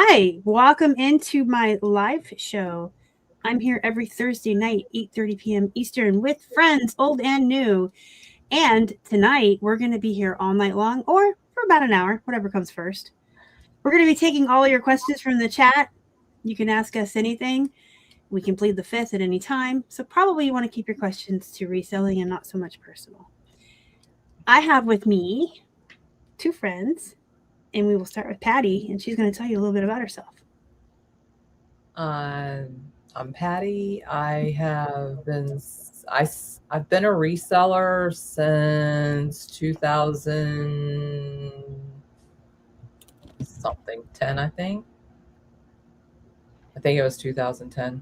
Hi, welcome into my live show. I'm here every Thursday night, 8:30 p.m. Eastern, with friends, old and new. And tonight, we're going to be here all night long, or for about an hour, whatever comes first. We're going to be taking all your questions from the chat. You can ask us anything. We can plead the fifth at any time. So probably you want to keep your questions to reselling and not so much personal. I have with me two friends, and we will start with Patty, and she's going to tell you a little bit about herself. I'm Patty. I've been a reseller since 2000 something 10, I think. I think it was 2010.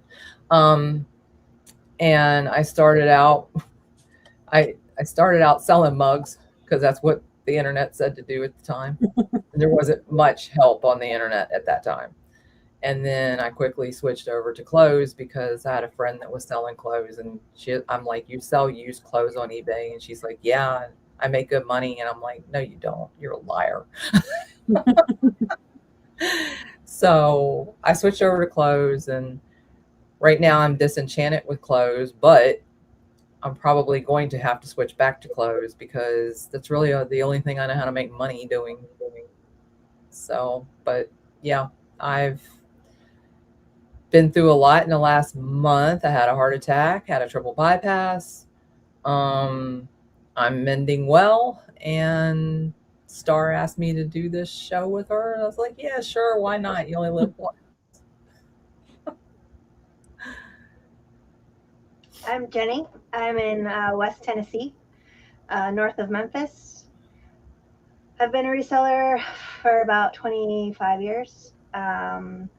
And I started out selling mugs because that's what the internet said to do at the time. There wasn't much help on the internet at that time. And then I quickly switched over to clothes because I had a friend that was selling clothes, and I'm like, "You sell used clothes on eBay?" And she's like, "Yeah, I make good money." And I'm like, "No, you don't. You're a liar." So I switched over to clothes, and right now I'm disenchanted with clothes, but I'm probably going to have to switch back to clothes because that's really the only thing I know how to make money doing. So, but yeah, I've been through a lot in the last month. I had a heart attack, had a triple bypass. I'm mending well, and Star asked me to do this show with her. And I was like, yeah, sure. Why not? You only live once. I'm Jenny. I'm in West Tennessee, north of Memphis. I've been a reseller for about 25 years. I'm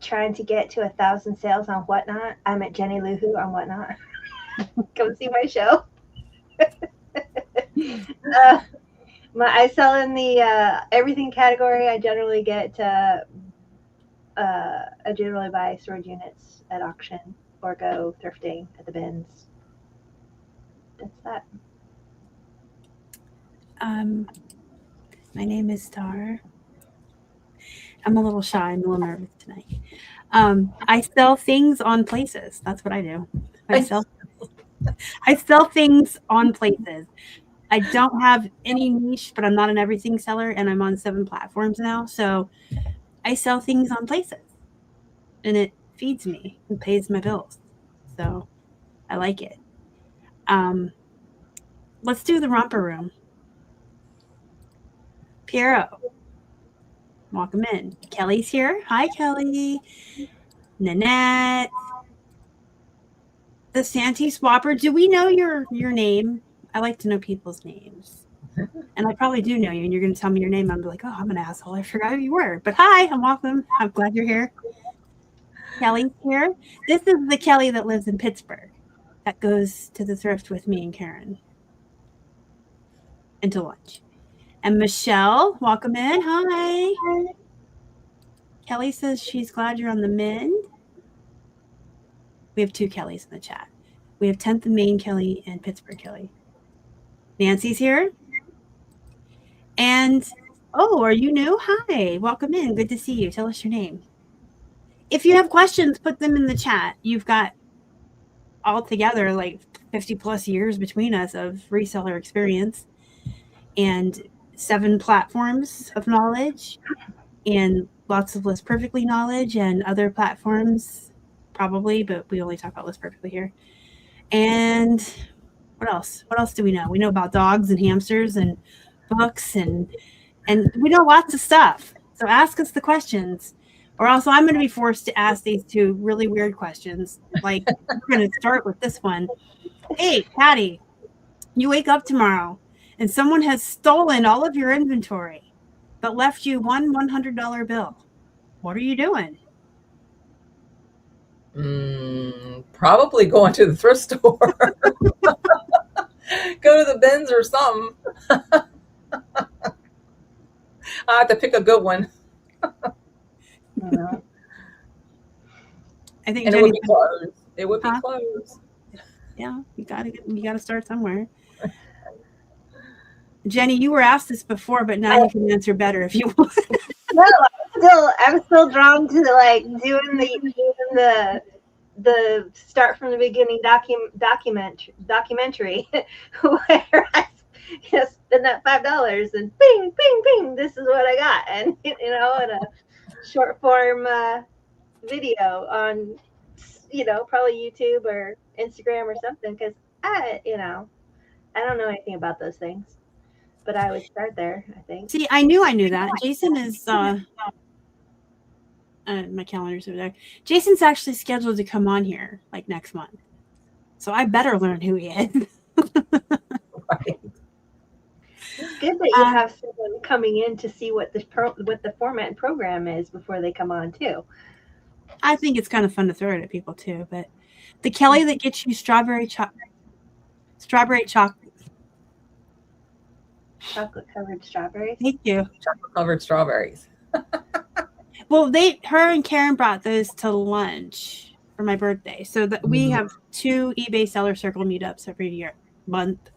trying to get to 1,000 sales on Whatnot. I'm at jennyluhoo on Whatnot. Come see my show. I sell in the everything category. I generally buy storage units at auction or go thrifting at the bins. That's that. My name is Star. I'm a little shy. I'm a little nervous tonight. I sell things on places. That's what I do. I sell things on places. I don't have any niche, but I'm not an everything seller, and I'm on 7 platforms now. So I sell things on places, and it feeds me and pays my bills. So I like it. Let's do the romper room. Piero, welcome in. Kelly's here. Hi, Kelly. Nanette. The Santee Swapper. Do we know your name? I like to know people's names. And I probably do know you, and you're going to tell me your name. I'm like, oh, I'm an asshole. I forgot who you were. But hi, I'm welcome. I'm glad you're here. Kelly's here. This is the Kelly that lives in Pittsburgh that goes to the thrift with me and Karen. And to lunch. And Michelle, welcome in. Hi. Kelly says she's glad you're on the mend. We have 2 Kellys in the chat. We have 10th and Main Kelly and Pittsburgh Kelly. Nancy's here. And, oh, are you new? Hi, welcome in. Good to see you. Tell us your name. If you have questions, put them in the chat. You've got altogether like 50 plus years between us of reseller experience and 7 platforms of knowledge and lots of List Perfectly knowledge and other platforms probably, but we only talk about List Perfectly here. And what else? What else do we know? We know about dogs and hamsters and books and we know lots of stuff. So ask us the questions, or else I'm going to be forced to ask these 2 really weird questions. Like we're going to start with this one. Hey, Patty, you wake up tomorrow and someone has stolen all of your inventory, but left you one $100 bill. What are you doing? Probably going to the thrift store. Go to the bins or something. I have to pick a good one. I think and it would be closed. It would be closed. Yeah, you gotta start somewhere. Jenny, you were asked this before, but now you can answer better if you want. No, I'm still drawn to like doing the start from the beginning documentary where I spend that $5 and bing, bing, bing. This is what I got, and in a short form video on probably YouTube or Instagram or something, because I don't know anything about those things, but I would start there, I think. See, I knew that. Jason is my calendar's over there. Jason's actually scheduled to come on here like next month, so I better learn who he is. Right. It's good that you have someone coming in to see what the format and program is before they come on too. I think it's kind of fun to throw it at people too. But the Kelly that gets you strawberry chocolate covered strawberries. Thank you. Chocolate covered strawberries. Well, her and Karen brought those to lunch for my birthday. So that we have 2 eBay Seller Circle meetups every month.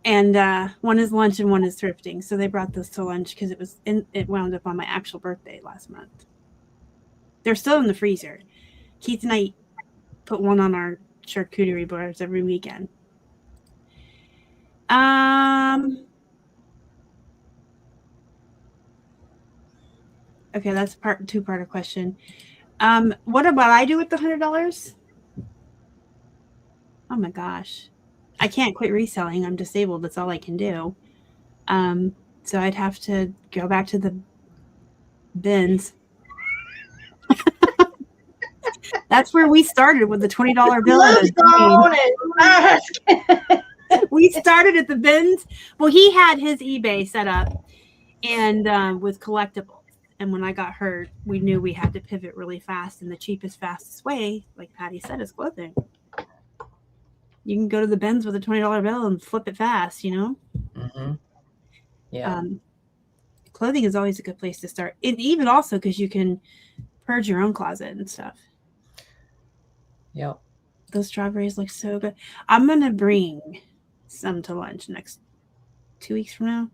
And one is lunch and one is thrifting. So they brought this to lunch because it wound up on my actual birthday last month. They're still in the freezer. Keith and I put one on our charcuterie boards every weekend. Okay, that's two-part question. What about I do with the $100? Oh my gosh. I can't quit reselling. I'm disabled. That's all I can do. So I'd have to go back to the bins. That's where we started with the $20 bill. We started at the bins. Well, he had his eBay set up and with collectibles. And when I got hurt, we knew we had to pivot really fast. And the cheapest, fastest way, like Patty said, is clothing. You can go to the bins with a $20 bill and flip it fast, Mm-hmm. Yeah. Clothing is always a good place to start. And even also because you can purge your own closet and stuff. Yep. Those strawberries look so good. I'm going to bring some to lunch next 2 weeks from now.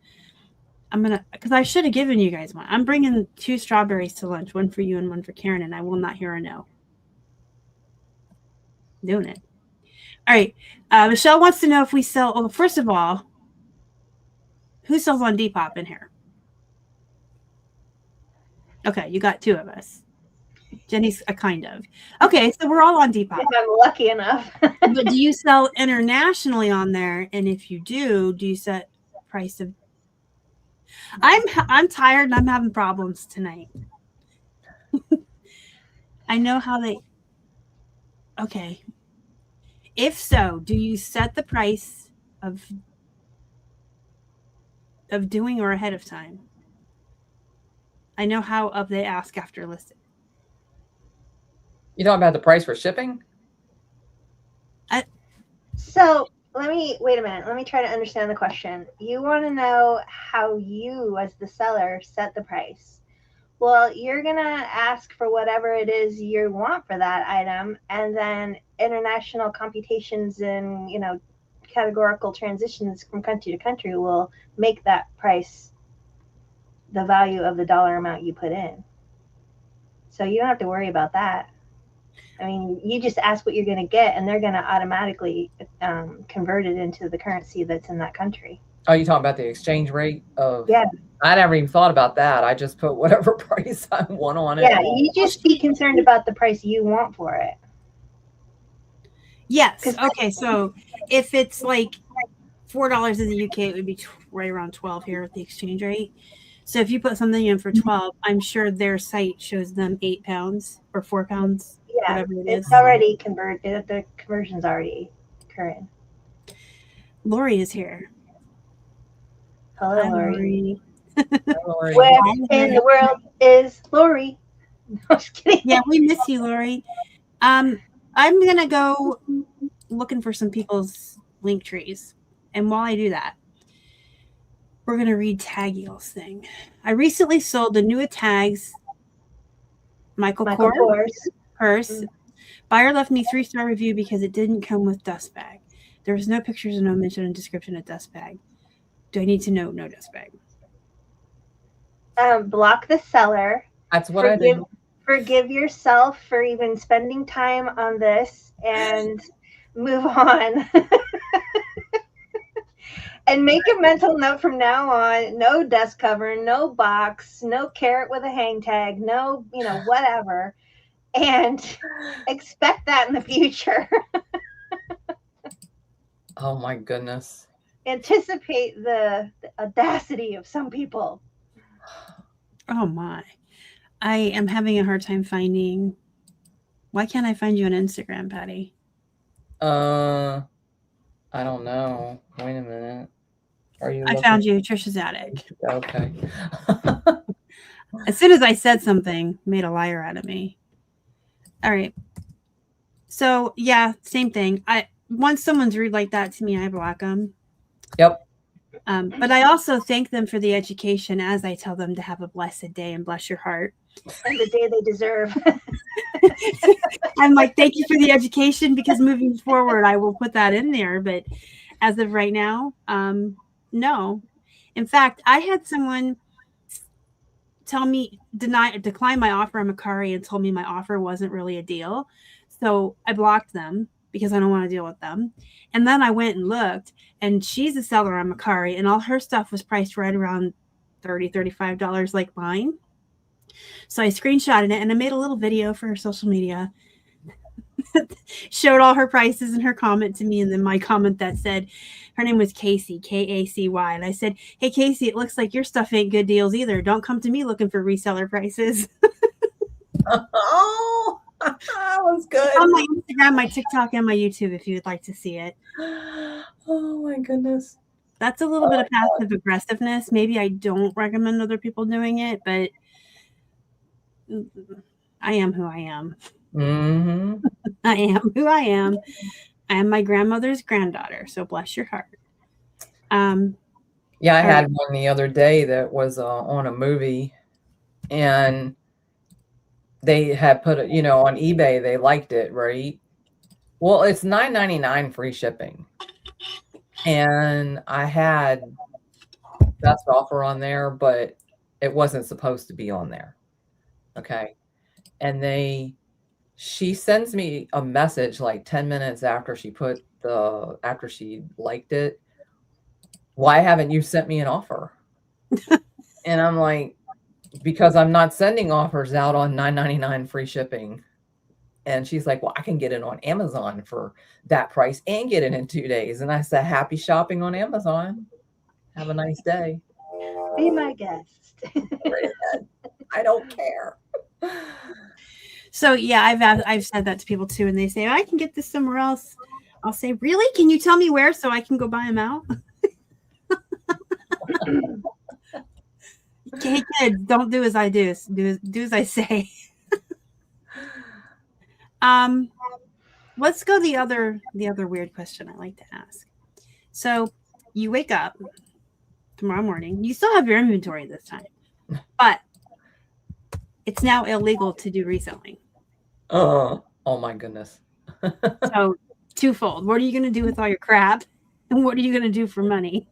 Because I should have given you guys one. I'm bringing 2 strawberries to lunch, one for you and one for Karen, and I will not hear a no. Doing it. All right. Michelle wants to know if we sell. Well, first of all, who sells on Depop in here? Okay, you got 2 of us. Jenny's a kind of. Okay, so we're all on Depop. If I'm lucky enough. But do you sell internationally on there? And if you do you set price of? I'm tired and I'm having problems tonight. I know how they. Okay. If so, do you set the price of doing or ahead of time? I know how up they ask after listing. You talking about the price for shipping? So wait a minute. Let me try to understand the question. You want to know how you, as the seller, set the price. Well, you're going to ask for whatever it is you want for that item, and then international computations and, categorical transitions from country to country will make that price the value of the dollar amount you put in. So you don't have to worry about that. I mean, you just ask what you're going to get, and they're going to automatically convert it into the currency that's in that country. Oh, you talking about the exchange rate of? Yeah. I never even thought about that. I just put whatever price I want on it. Yeah, you just be concerned about the price you want for it. Yes. Okay. So if it's like $4 in the UK, it would be right around 12 here with the exchange rate. So if you put something in for 12, I'm sure their site shows them £8 or £4. Yeah, whatever it it's is. already converted. The conversion's already occurring. Lori is here. Hello, Hi, Lori. Lori. Where in the world is Lori? No, I'm just kidding. Yeah, we miss you, Lori. I'm gonna go looking for some people's link trees, and while I do that, we're gonna read Taggy's thing. I recently sold the new tags. Michael Kors purse. Buyer left me 3-star review because it didn't come with dust bag. There was no pictures and no mention in description of dust bag. Do I need to know no dust bag? Block the seller. That's what I did. Forgive yourself for even spending time on this and move on. And make a mental note from now on, no desk cover, no box, no carrot with a hang tag, no, whatever. And expect that in the future. Oh my goodness. Anticipate the audacity of some people. Oh my. I am having a hard time finding. Why can't I find you on Instagram, Patty? I don't know. Wait a minute. Are you? I found you, trishsattic. Okay. As soon as I said something, made a liar out of me. All right. So yeah, same thing. Once someone's rude like that to me, I block them. Yep. But I also thank them for the education as I tell them to have a blessed day and bless your heart. And the day they deserve. I'm like, thank you for the education, because moving forward, I will put that in there. But as of right now, no. In fact, I had someone tell me, decline my offer on Mercari and told me my offer wasn't really a deal. So I blocked them because I don't want to deal with them. And then I went and looked, and she's a seller on Mercari, and all her stuff was priced right around $30, $35 like mine. So I screenshotted it and I made a little video for her social media. Showed all her prices and her comment to me, and then my comment that said, her name was Casey, Kacy. And I said, hey, Casey, it looks like your stuff ain't good deals either. Don't come to me looking for reseller prices. Oh, that was good. On my Instagram, my TikTok, and my YouTube if you would like to see it. Oh my goodness. That's a little bit of passive aggressiveness. Maybe I don't recommend other people doing it, but I am who I am. Mm-hmm. I am who I am. I am my grandmother's granddaughter, so bless your heart. Yeah, I had one the other day that was on a movie, and they had put it, on eBay. They liked it, right? Well, it's $9.99 free shipping, and I had best offer on there, but it wasn't supposed to be on there. Okay, and she sends me a message like 10 minutes after she liked it. Why haven't you sent me an offer? And I'm like, because I'm not sending offers out on $9.99 free shipping. And she's like, well, I can get it on Amazon for that price and get it in 2 days. And I said, happy shopping on Amazon. Have a nice day. Be my guest. I don't care. So yeah, I've said that to people too, and they say, I can get this somewhere else. I'll say, really? Can you tell me where so I can go buy them out? Hey kids, don't do as I do. Do as I say. Let's go the other weird question I like to ask. So you wake up tomorrow morning. You still have your inventory this time, but it's now illegal to do reselling. Oh my goodness. So twofold. What are you going to do with all your crap? And what are you going to do for money?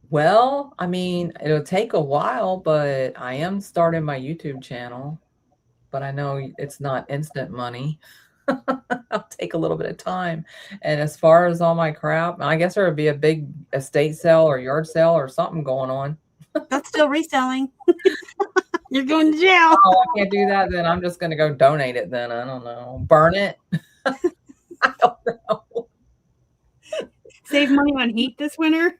Well, I mean, it'll take a while, but I am starting my YouTube channel, but I know it's not instant money. I'll take a little bit of time. And as far as all my crap, I guess there would be a big estate sale or yard sale or something going on. That's still reselling. You're going to jail. Oh, I can't do that. Then I'm just going to go donate it then. I don't know. Burn it. I don't know. Save money on heat this winter.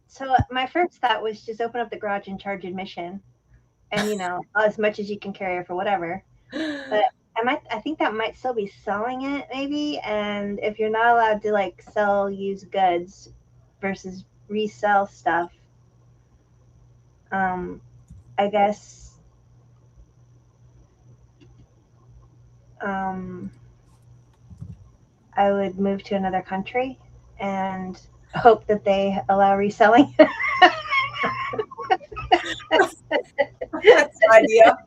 So my first thought was just open up the garage and charge admission, and as much as you can carry for whatever. But I think that might still be selling it maybe, and if you're not allowed to like sell used goods versus resell stuff, I guess I would move to another country and hope that they allow reselling. That's idea.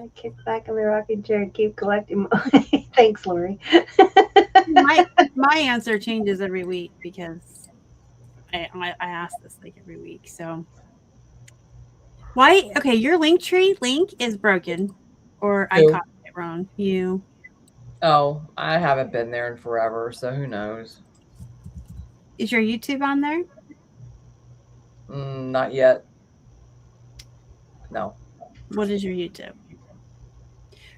I kick back in the rocking chair and keep collecting money. Thanks, Lori. My answer changes every week because I ask this like every week. So why? Okay, your Linktree link is broken, or I Who? copied it wrong. You. Oh, I haven't been there in forever, so who knows? Is your YouTube on there? Not yet. No. What is your YouTube?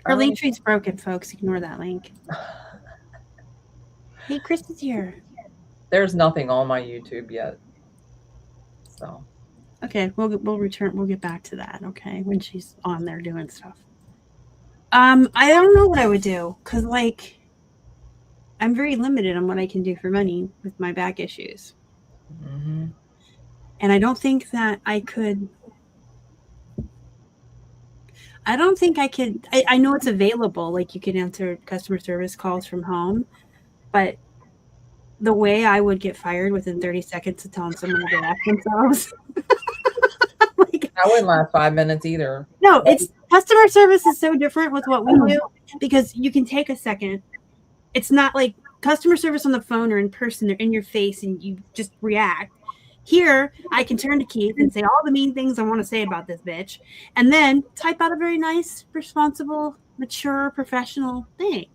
Her Linktree's broken, folks. Ignore that link. Hey, Chris is here. There's nothing on my YouTube yet. So. Okay, we'll return. We'll get back to that. Okay, when she's on there doing stuff. I don't know what I would do because, like, I'm very limited on what I can do for money with my back issues, and I don't think that I could. I don't think I could. I know it's available. Like, you can answer customer service calls from home, but the way I would get fired within 30 seconds of telling someone to go ask themselves. Like, I wouldn't last 5 minutes either. No, it's customer service is so different with what we do because you can take a second. It's not like customer service on the phone or in person. They're in your face and you just react. Here, I can turn to Keith and say all the mean things I want to say about this bitch, and then type out a very nice, responsible, mature, professional thing.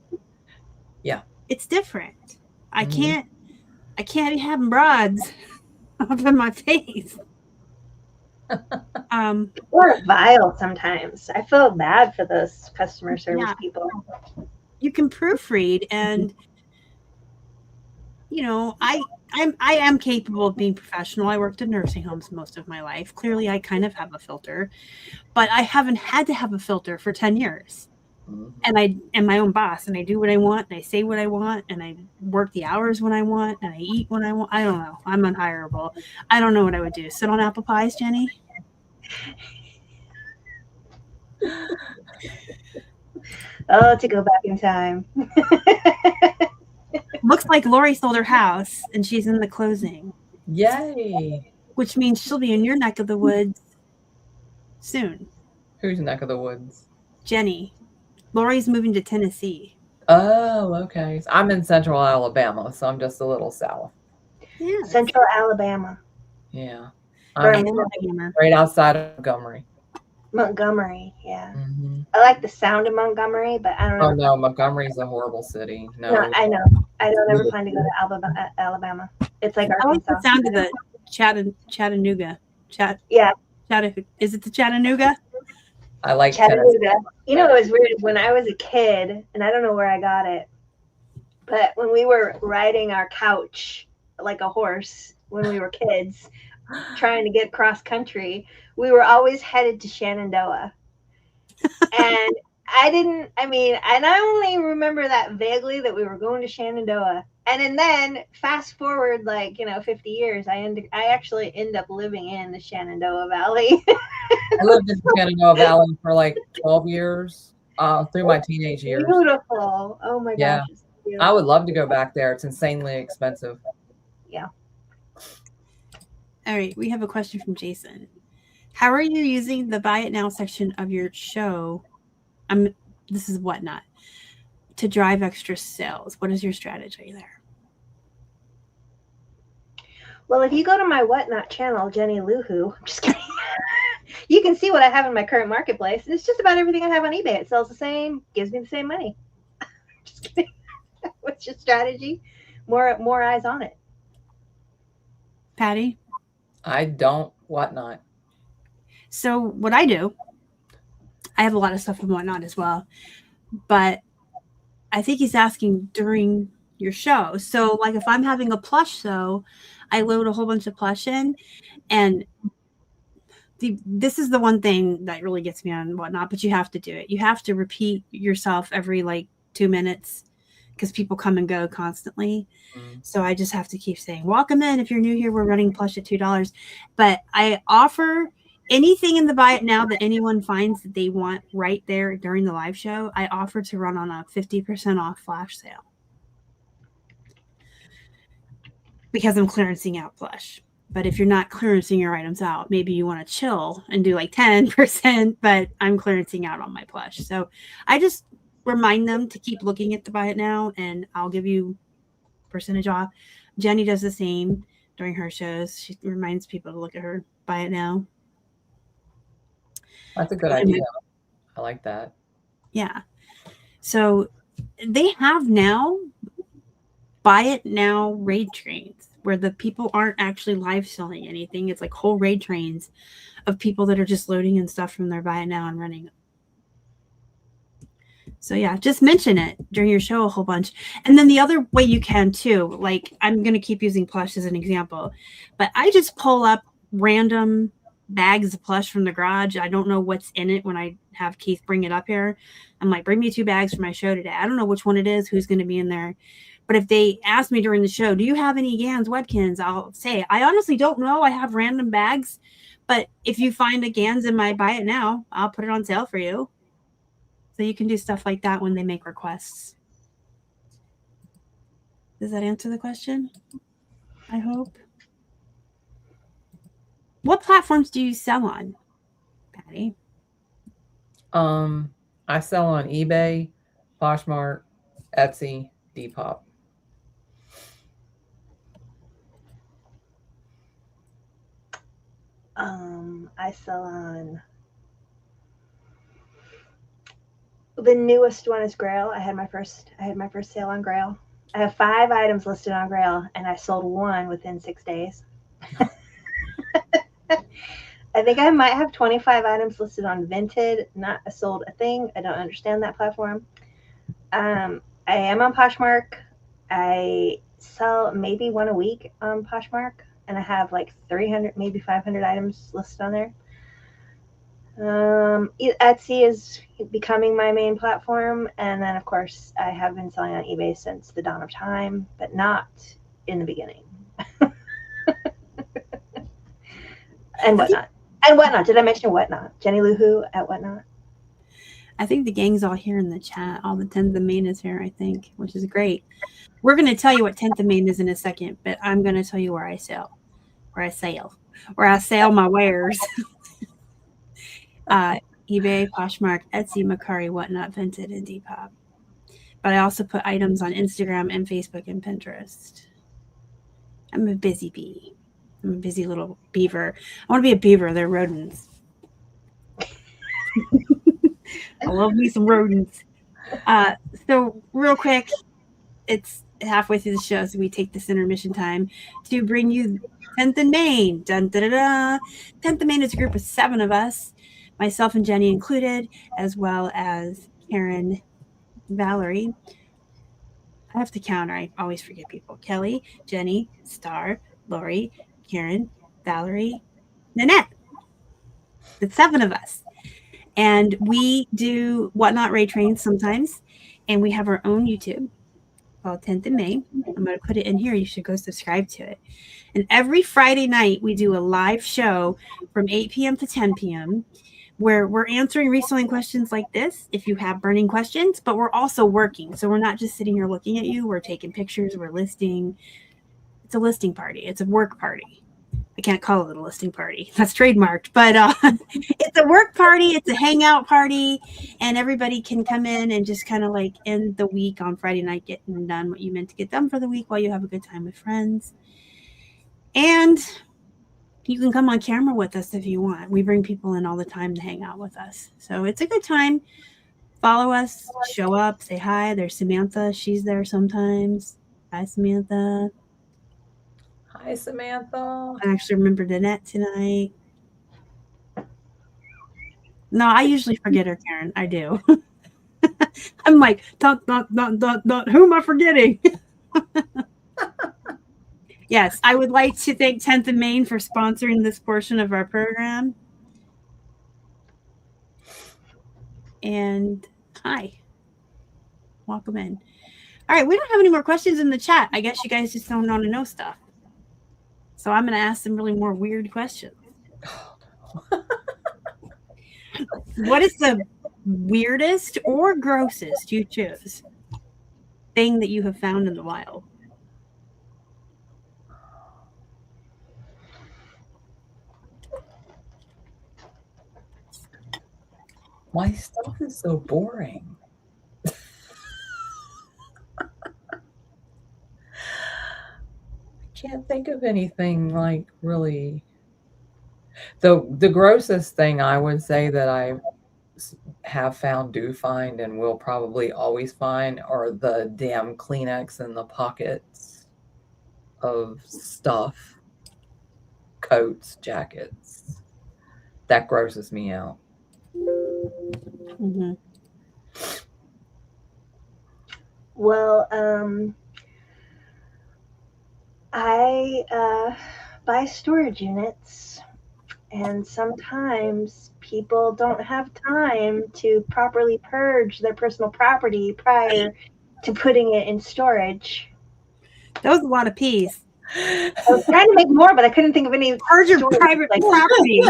Yeah, it's different. I can't be having broads up in my face. Or vile sometimes. I feel bad for those customer service people. You can proofread, and you know, I am capable of being professional. I worked in nursing homes most of my life. Clearly, I kind of have a filter, but I haven't had to have a filter for 10 years. And I am my own boss, and I do what I want, and I say what I want, and I work the hours when I want, and I eat when I want. I don't know. I'm unhireable. I don't know what I would do. Sit on apple pies, Jenny? Oh, to go back in time. Looks like Lori sold her house, and she's in the closing. Yay. Which means she'll be in your neck of the woods soon. Whose neck of the woods? Jenny. Lori's moving to Tennessee. Oh, okay. So I'm in central Alabama, so I'm just a little south. Yeah. Central Alabama. Yeah. I'm right outside of Montgomery. Montgomery, yeah. I like the sound of Montgomery, but I don't know. Oh, no, Montgomery's a horrible city. No, I know. I don't ever plan to go to Alabama. It's like Arkansas. I like the sound of the Chattanooga. Yeah. Is it the Chattanooga? I like Chattanooga. You know, it was weird when I was a kid, and I don't know where I got it, but when we were riding our couch like a horse when we were kids, trying to get cross country, we were always headed to Shenandoah. And I only remember that vaguely, that we were going to Shenandoah. And then fast forward, 50 years, I actually end up living in the Shenandoah Valley. I lived in the Shenandoah Valley for like 12 years through my teenage years. Beautiful. Oh my gosh. I would love to go back there. It's insanely expensive. Yeah. All right. We have a question from Jason. How are you using the Buy It Now section of your show? This is Whatnot, to drive extra sales. What is your strategy there? Well, if you go to my Whatnot channel, Jenny Luhoo, I'm just kidding. You can see what I have in my current marketplace. It's just about everything I have on eBay. It sells the same, gives me the same money. Just kidding. What's your strategy? More eyes on it. Patty? I don't Whatnot. So what I do, I have a lot of stuff on Whatnot as well, but I think he's asking during your show. So like if I'm having a plush show, I load a whole bunch of plush in, and this is the one thing that really gets me on Whatnot, but you have to do it. You have to repeat yourself every 2 minutes because people come and go constantly. So I just have to keep saying, welcome in. If you're new here, we're running plush at $2. But I offer anything in the Buy It Now that anyone finds that they want right there during the live show. I offer to run on a 50% off flash sale because I'm clearancing out plush. But if you're not clearancing your items out, maybe you want to chill and do like 10%, but I'm clearancing out on my plush. So I just remind them to keep looking at the buy it now, and I'll give you percentage off. Jenny does the same during her shows. She reminds people to look at her buy it now. That's a good idea. I like that. Yeah. So they have now buy it now raid trains where the people aren't actually live selling anything. It's like whole raid trains of people that are just loading in stuff from their buy it now and running. So yeah, just mention it during your show a whole bunch. And then the other way you can too, like I'm going to keep using plush as an example, but I just pull up random bags of plush from the garage. I don't know what's in it when I have Keith bring it up here. I'm like, bring me 2 bags for my show today. I don't know which one it is, who's going to be in there. But if they ask me during the show, do you have any Gans Webkins? I'll say, I honestly don't know. I have random bags. But if you find a Gans in my buy it now, I'll put it on sale for you. So you can do stuff like that when they make requests. Does that answer the question? I hope. What platforms do you sell on, Patty? I sell on eBay, Poshmark, Etsy, Depop. I sell on the newest one is Grail. I had my first sale on Grail. I have 5 items listed on Grail, and I sold 1 within 6 days. I think I might have 25 items listed on Vinted. Not sold a thing. I don't understand that platform. I am on Poshmark. I sell maybe 1 a week on Poshmark, and I have like 300, maybe 500 items listed on there. Etsy is becoming my main platform, and then of course I have been selling on eBay since the dawn of time, but not in the beginning. And Whatnot. And Whatnot. Did I mention Whatnot? jennyluhoo at Whatnot. I think the gang's all here in the chat. All the 10th of Maine is here, I think, which is great. We're going to tell you what 10th of Maine is in a second, but I'm going to tell you where I sell my wares. eBay, Poshmark, Etsy, Mercari, Whatnot, Vinted, and Depop. But I also put items on Instagram and Facebook and Pinterest. I'm a busy bee. I'm a busy little beaver. I want to be a beaver. They're rodents. I love me some rodents. So real quick, it's halfway through the show, so we take this intermission time to bring you 10th in Maine. Dun, da, da, da. 10th in Maine is a group of 7 of us, myself and Jenny included, as well as Karen, Valerie. I have to count, or I always forget people. Kelly, Jenny, Star, Lori, Karen, Valerie, Nanette. The 7 of us. And we do Whatnot raid trains sometimes, and we have our own YouTube called 10th of May. I'm going to put it in here. You should go subscribe to it. And every Friday night, we do a live show from 8 p.m. to 10 p.m. where we're answering reselling questions like this, if you have burning questions, but we're also working. So we're not just sitting here looking at you. We're taking pictures. We're listing. It's a listing party. It's a work party. I can't call it a listing party. That's trademarked, but it's a work party. It's a hangout party, and everybody can come in and just kind of like end the week on Friday night, getting done what you meant to get done for the week while you have a good time with friends. And you can come on camera with us if you want. We bring people in all the time to hang out with us. So it's a good time. Follow us, show up, say hi. There's Samantha. She's there sometimes. Hi, Samantha. Hi, Samantha. I actually remembered Annette tonight. No, I usually forget her, Karen. I do. I'm like, dot. Who am I forgetting? Yes, I would like to thank 10th of Maine for sponsoring this portion of our program. And hi. Welcome in. All right, we don't have any more questions in the chat. I guess you guys just don't want to know stuff. So I'm going to ask some really more weird questions. What is the weirdest or grossest, you choose, thing that you have found in the wild? My stuff is so boring. Can't think of anything like really. The grossest thing I would say that I have found, do find, and will probably always find are the damn Kleenex in the pockets of stuff, coats, jackets. That grosses me out. Mm-hmm. Well, I buy storage units, and sometimes people don't have time to properly purge their personal property prior to putting it in storage. That was a lot of peas. I was trying to make more, but I couldn't think of any. Purge your private property.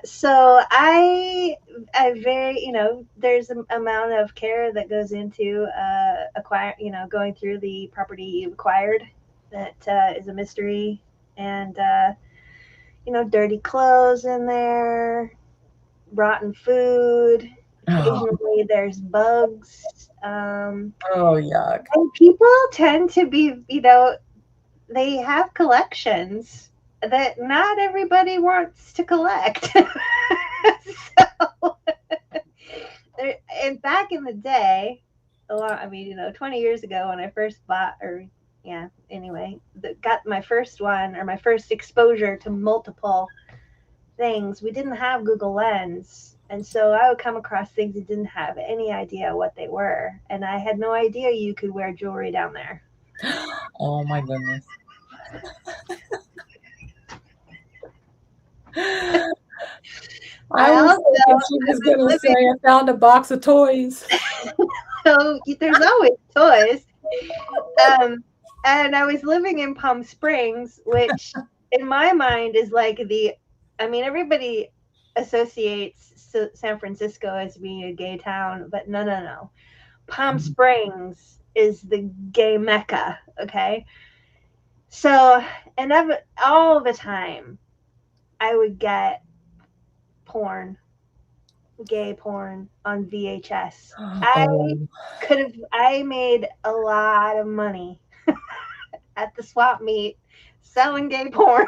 So I very, there's an amount of care that goes into going through the property you acquired. That is a mystery, and dirty clothes in there, rotten food. Occasionally there's bugs. Oh, yuck. And people tend to be, they have collections that not everybody wants to collect. So, and back in the day, 20 years ago when I first bought, got my first one, or my first exposure to multiple things, we didn't have Google Lens. And so I would come across things and didn't have any idea what they were. And I had no idea you could wear jewelry down there. Oh, my goodness. I was thinking she was going to say I found a box of toys. So there's always toys. And I was living in Palm Springs, which in my mind is like everybody associates San Francisco as being a gay town, but no. Palm Springs is the gay mecca, okay? So, and all the time, I would get gay porn on VHS. I made a lot of money at the swap meet selling gay porn.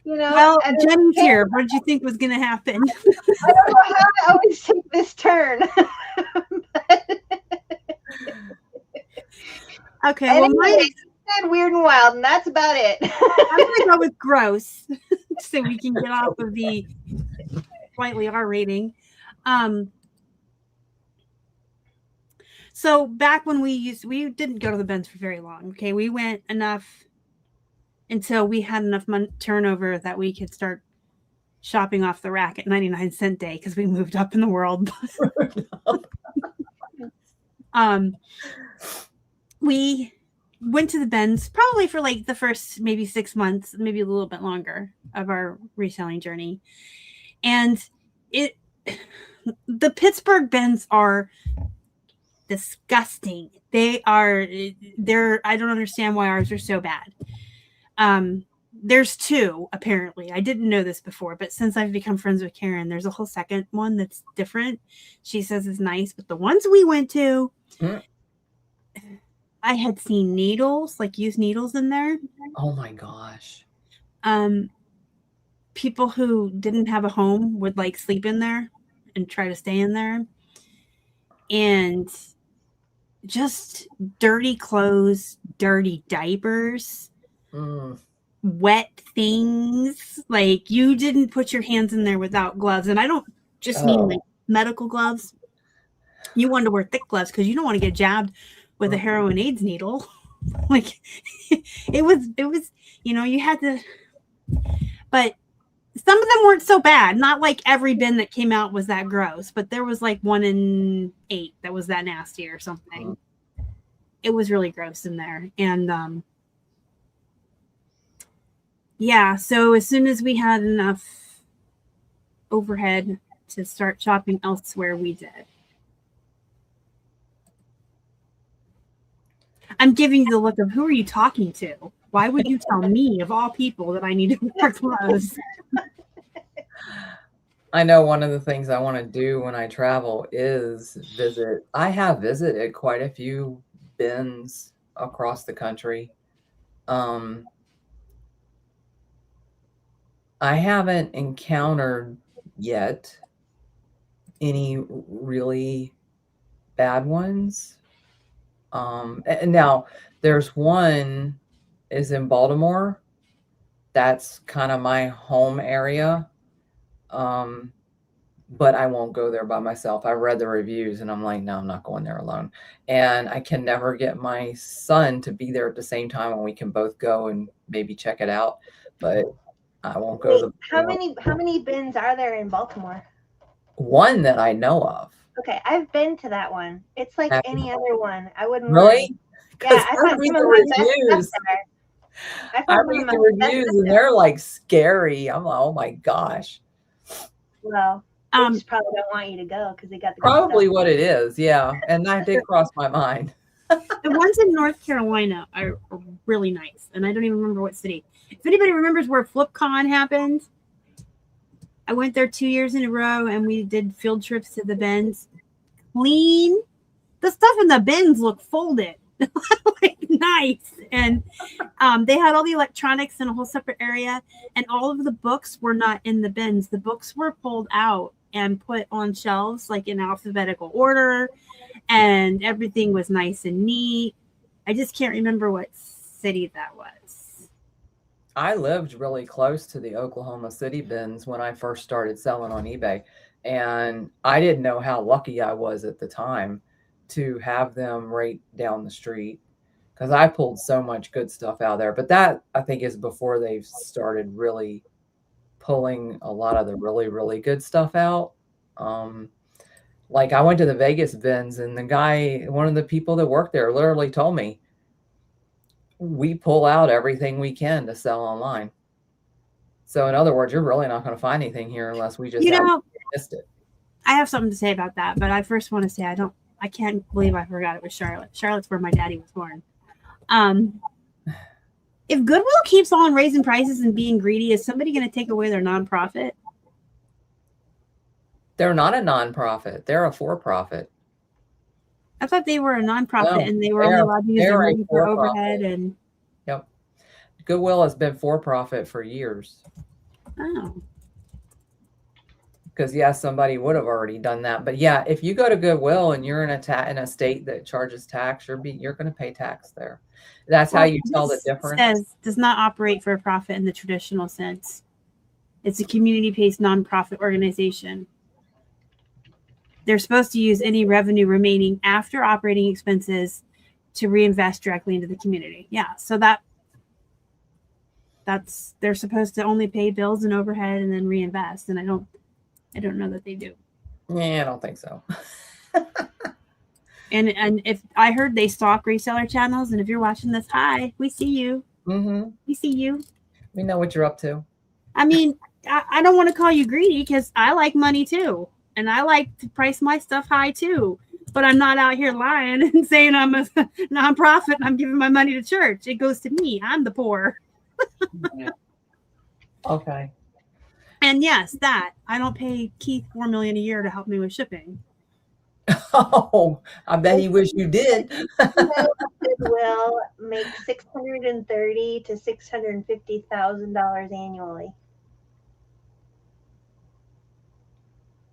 Well, Jenny's here. What did you think was going to happen? I don't know how I always take this turn. Okay, well, mine is weird and wild, and that's about it. I'm going to go with gross, so we can get off of the slightly R rating. So back when we didn't go to the Benz for very long. Okay, we went enough until we had enough turnover that we could start shopping off the rack at 99-cent day because we moved up in the world. We went to the Benz probably for like the first maybe 6 months, maybe a little bit longer of our reselling journey. And the Pittsburgh Benz are disgusting. I don't understand why ours are so bad. There's two, apparently. I didn't know this before, but since I've become friends with Karen, there's a whole second one that's different. She says is nice, but the ones we went to, I had seen needles, like used needles in there. Oh my gosh. People who didn't have a home would like sleep in there and try to stay in there. And just dirty clothes, dirty diapers, wet things. Like you didn't put your hands in there without gloves. And I don't just mean like medical gloves. You wanted to wear thick gloves because you don't want to get jabbed with a heroin AIDS needle. Like it was, you had to, but some of them weren't so bad. Not like every bin that came out was that gross, but there was like 1 in 8 that was that nasty or something. It was really gross in there. And so as soon as we had enough overhead to start shopping elsewhere, we did. I'm giving you the look of, who are you talking to? Why would you tell me, of all people, that I need to wear clothes? I know one of the things I want to do when I travel is visit. I have visited quite a few bins across the country. I haven't encountered yet any really bad ones. And now there's one is in Baltimore. That's kind of my home area. But I won't go there by myself. I read the reviews and I'm like, no, I'm not going there alone. And I can never get my son to be there at the same time when we can both go and maybe check it out. But I won't go. Wait, how many bins are there in Baltimore? One that I know of. Okay, I've been to that one. It's like any other one. I wouldn't really. Yeah, I read the reviews. I read the reviews and they're like scary. I'm like, oh my gosh. Well, they just probably don't want you to go because they got the probably what it is. Yeah, and that did cross my mind. The ones in North Carolina are really nice, and I don't even remember what city. If anybody remembers where FlipCon happened, I went there 2 years in a row, and we did field trips to the bins. Clean. The stuff in the bins looked folded. Like, nice. And they had all the electronics in a whole separate area, and all of the books were not in the bins. The books were pulled out and put on shelves, like in alphabetical order, and everything was nice and neat. I just can't remember what city that was. I lived really close to the Oklahoma City bins when I first started selling on eBay, and I didn't know how lucky I was at the time to have them right down the street, because I pulled so much good stuff out there. But that, I think, is before they've started really pulling a lot of the really, really good stuff out. Like I went to the Vegas bins, and the guy, one of the people that worked there, literally told me, we pull out everything we can to sell online. So in other words, you're really not going to find anything here unless we just missed it. I have something to say about that, but I first want to say I can't believe I forgot it was Charlotte. Charlotte's where my daddy was born. If Goodwill keeps on raising prices and being greedy, is somebody going to take away their nonprofit? They're not a nonprofit. They're a for-profit. I thought they were a nonprofit and they were only allowed to use their money for overhead. And yep, Goodwill has been for-profit for years. Oh. Because yes, somebody would have already done that. But yeah, if you go to Goodwill and you're in a state that charges tax, you're going to pay tax there. That's how you tell the difference. It says does not operate for a profit in the traditional sense. It's a community-based nonprofit organization. They're supposed to use any revenue remaining after operating expenses to reinvest directly into the community. Yeah, so that's they're supposed to only pay bills and overhead and then reinvest. And I don't know that they do. Yeah, I don't think so. And if I heard they stalk reseller channels, and if you're watching this, hi, we see you. Mm-hmm. We see you. We know what you're up to. I mean, I don't want to call you greedy because I like money too. And I like to price my stuff high too. But I'm not out here lying and saying I'm a nonprofit and I'm giving my money to church. It goes to me. I'm the poor. Yeah. Okay. And yes, that I don't pay Keith $4 million a year to help me with shipping. Oh, I bet he wish you did. Goodwill make $630,000 to $650,000 annually.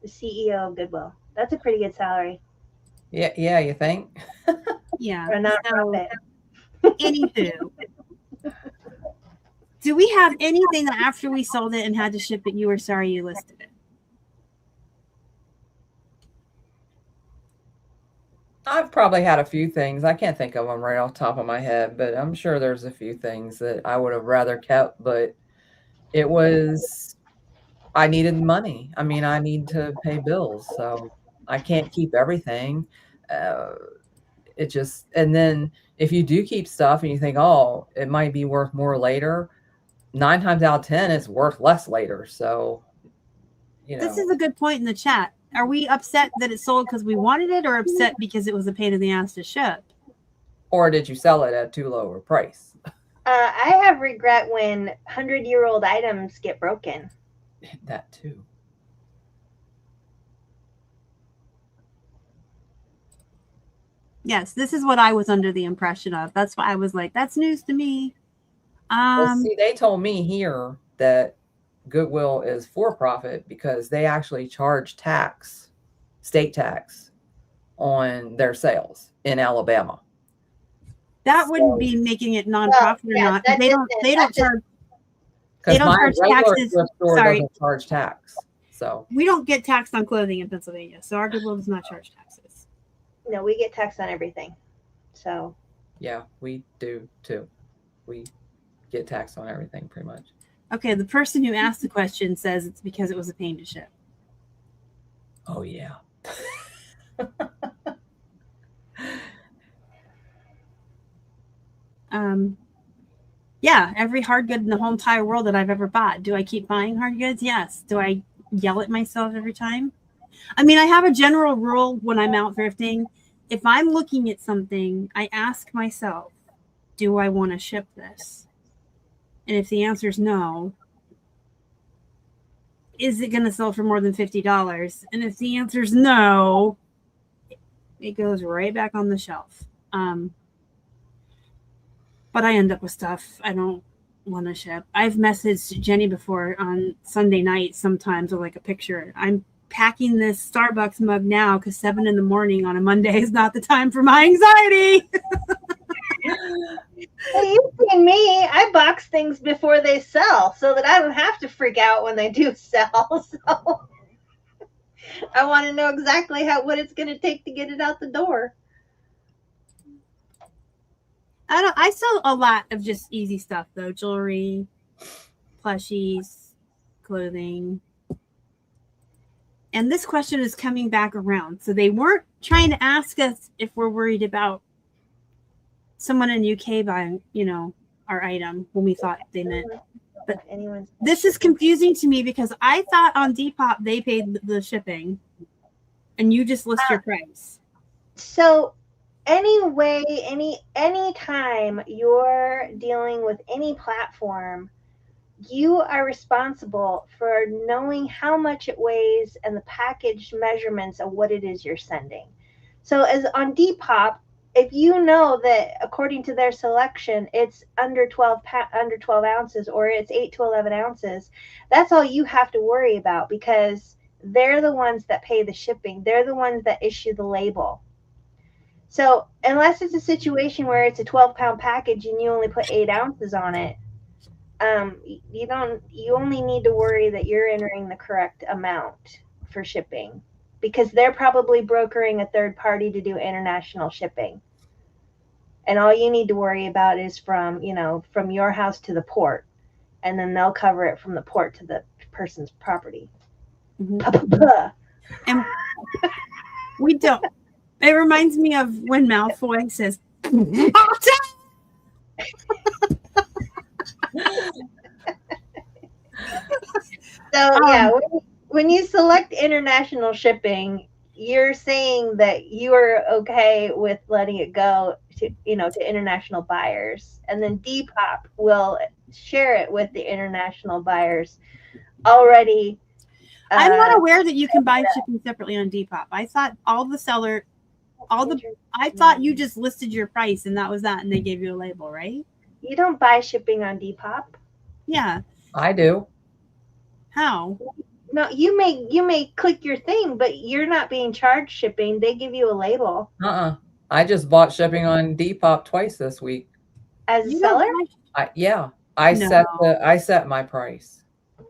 The CEO of Goodwill. That's a pretty good salary. Yeah, you think? Yeah. For a nonprofit. Anywho. Do we have anything that after we sold it and had to ship it, you were sorry you listed it? I've probably had a few things. I can't think of them right off the top of my head, but I'm sure there's a few things that I would have rather kept, but I needed money. I mean, I need to pay bills, so I can't keep everything. And then if you do keep stuff and you think, oh, it might be worth more later, 9 times out of 10, it's worth less later. So, This is a good point in the chat. Are we upset that it sold because we wanted it, or upset because it was a pain in the ass to ship? or did you sell it at too low a price? I have regret when 100-year-old items get broken. That too. Yes, this is what I was under the impression of. That's why I was like, that's news to me. Well, see, they told me here that Goodwill is for profit because they actually charge tax, state tax, on their sales in Alabama. That wouldn't be making it nonprofit or not. They don't charge. They don't charge taxes. Sorry, doesn't charge tax. So we don't get taxed on clothing in Pennsylvania, so our Goodwill does not charge taxes. No, we get taxed on everything. So yeah, we do too. We get taxed on everything pretty much. Okay, the person who asked the question says it's because it was a pain to ship. Oh yeah. Yeah, every hard good in the whole entire world that I've ever bought. Do I keep buying hard goods? Yes. Do I yell at myself every time? I mean, I have a general rule when I'm out thrifting. If I'm looking at something, I ask myself, do I want to ship this? And if the answer is no, is it going to sell for more than $50? And if the answer is no, it goes right back on the shelf. But I end up with stuff I don't want to ship. I've messaged Jenny before on Sunday night sometimes with like a picture. I'm packing this Starbucks mug now because 7 a.m. on a Monday is not the time for my anxiety. Well, you've seen me. I box things before they sell so that I don't have to freak out when they do sell. So I want to know exactly what it's going to take to get it out the door. I sell a lot of just easy stuff though. Jewelry, plushies, clothing. And this question is coming back around. So they weren't trying to ask us if we're worried about someone in UK buying, our item when we thought they meant. But this is confusing to me because I thought on Depop they paid the shipping and you just list your price. So anyway, any time you're dealing with any platform, you are responsible for knowing how much it weighs and the package measurements of what it is you're sending. So as on Depop, if you know that according to their selection, it's under 12 ounces or it's 8 to 11 ounces, that's all you have to worry about because they're the ones that pay the shipping. They're the ones that issue the label. So unless it's a situation where it's a 12-pound package and you only put 8 ounces on it, you only need to worry that you're entering the correct amount for shipping because they're probably brokering a third party to do international shipping. And all you need to worry about is from your house to the port, and then they'll cover it from the port to the person's property. Mm-hmm. And we don't. It reminds me of when Malfoy says, So yeah, when you select international shipping, you're saying that you are okay with letting it go to international buyers, and then Depop will share it with the international buyers already. I'm not aware that you can buy shipping separately on Depop. I thought I thought you just listed your price and that was that, and they gave you a label, right? You don't buy shipping on Depop. Yeah, I do. How? No, you may click your thing, but you're not being charged shipping. They give you a label. I just bought shipping on Depop twice this week. As a seller? I set my price. No,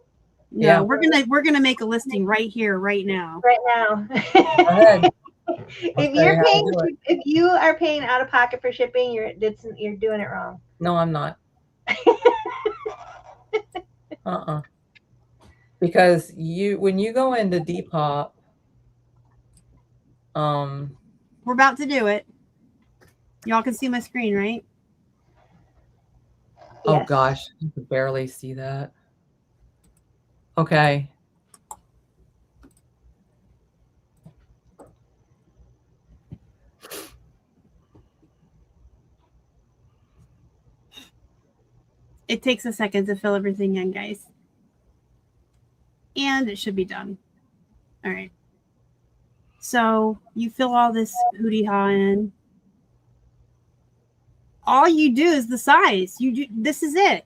yeah. We're gonna make a listing right here, right now. Right now. Go ahead. If you are paying out of pocket for shipping, you're doing it wrong. No, I'm not. Because when you go into Depop, we're about to do it. Y'all can see my screen, right? Oh yes. Gosh, I can barely see that. Okay. It takes a second to fill everything in, guys. And it should be done. All right. So you fill all this hootie-ha in. All you do is the size. This is it.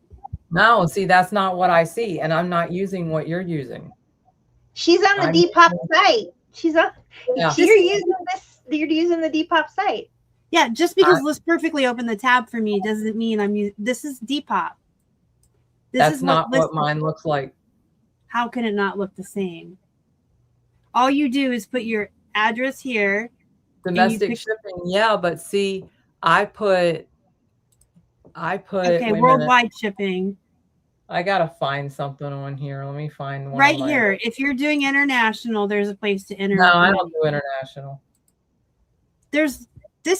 No, see, that's not what I see, and I'm not using what you're using. She's on the Depop site. She's on. Yeah. You're using this. You're using the Depop site. Yeah, just because Liz perfectly opened the tab for me doesn't mean I'm using. This is Depop. That's not what mine looks like. How can it not look the same? All you do is put your address here. Domestic shipping, yeah, but see, I put okay, worldwide shipping. I gotta find something on here. Let me find one right here. If you're doing international, there's a place to enter. No, I don't do international. This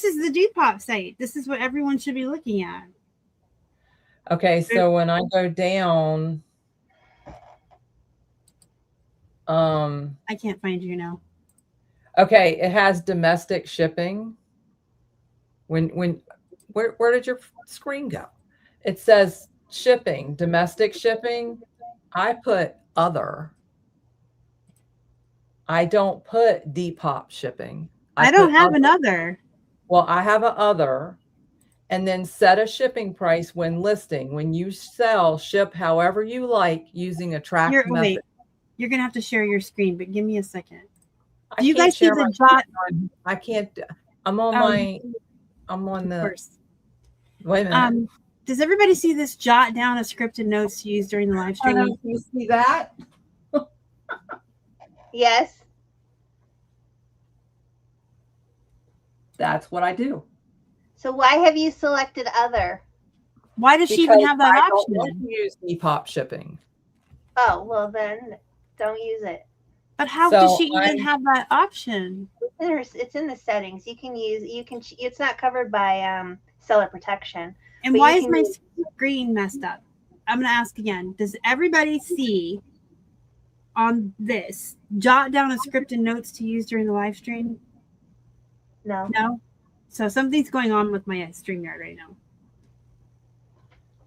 is the Depop site. This is what everyone should be looking at. Okay, so when I go down, I can't find you now. Okay, it has domestic shipping. Where did your screen go? It says shipping, domestic shipping. I put other. I don't put Depop shipping. I don't have another. Well, I have a other. And then set a shipping price when listing. When you sell, ship however you like using a track method. Wait, you're going to have to share your screen, but give me a second. Do you guys see the jot? I can't. I'm on my. I'm on the. First. Wait a minute. Does everybody see this jot down a scripted notes to use during the live stream? You see that? Yes. That's what I do. So why have you selected other? Why does she even have that option? I don't use Depop shipping. Oh, well then don't use it. But how does she even have that option? It's in the settings. It's not covered by seller protection. And why is my screen messed up? I'm going to ask again. Does everybody see on this jot down a scripted notes to use during the live stream? No. No? So something's going on with my StreamYard right now.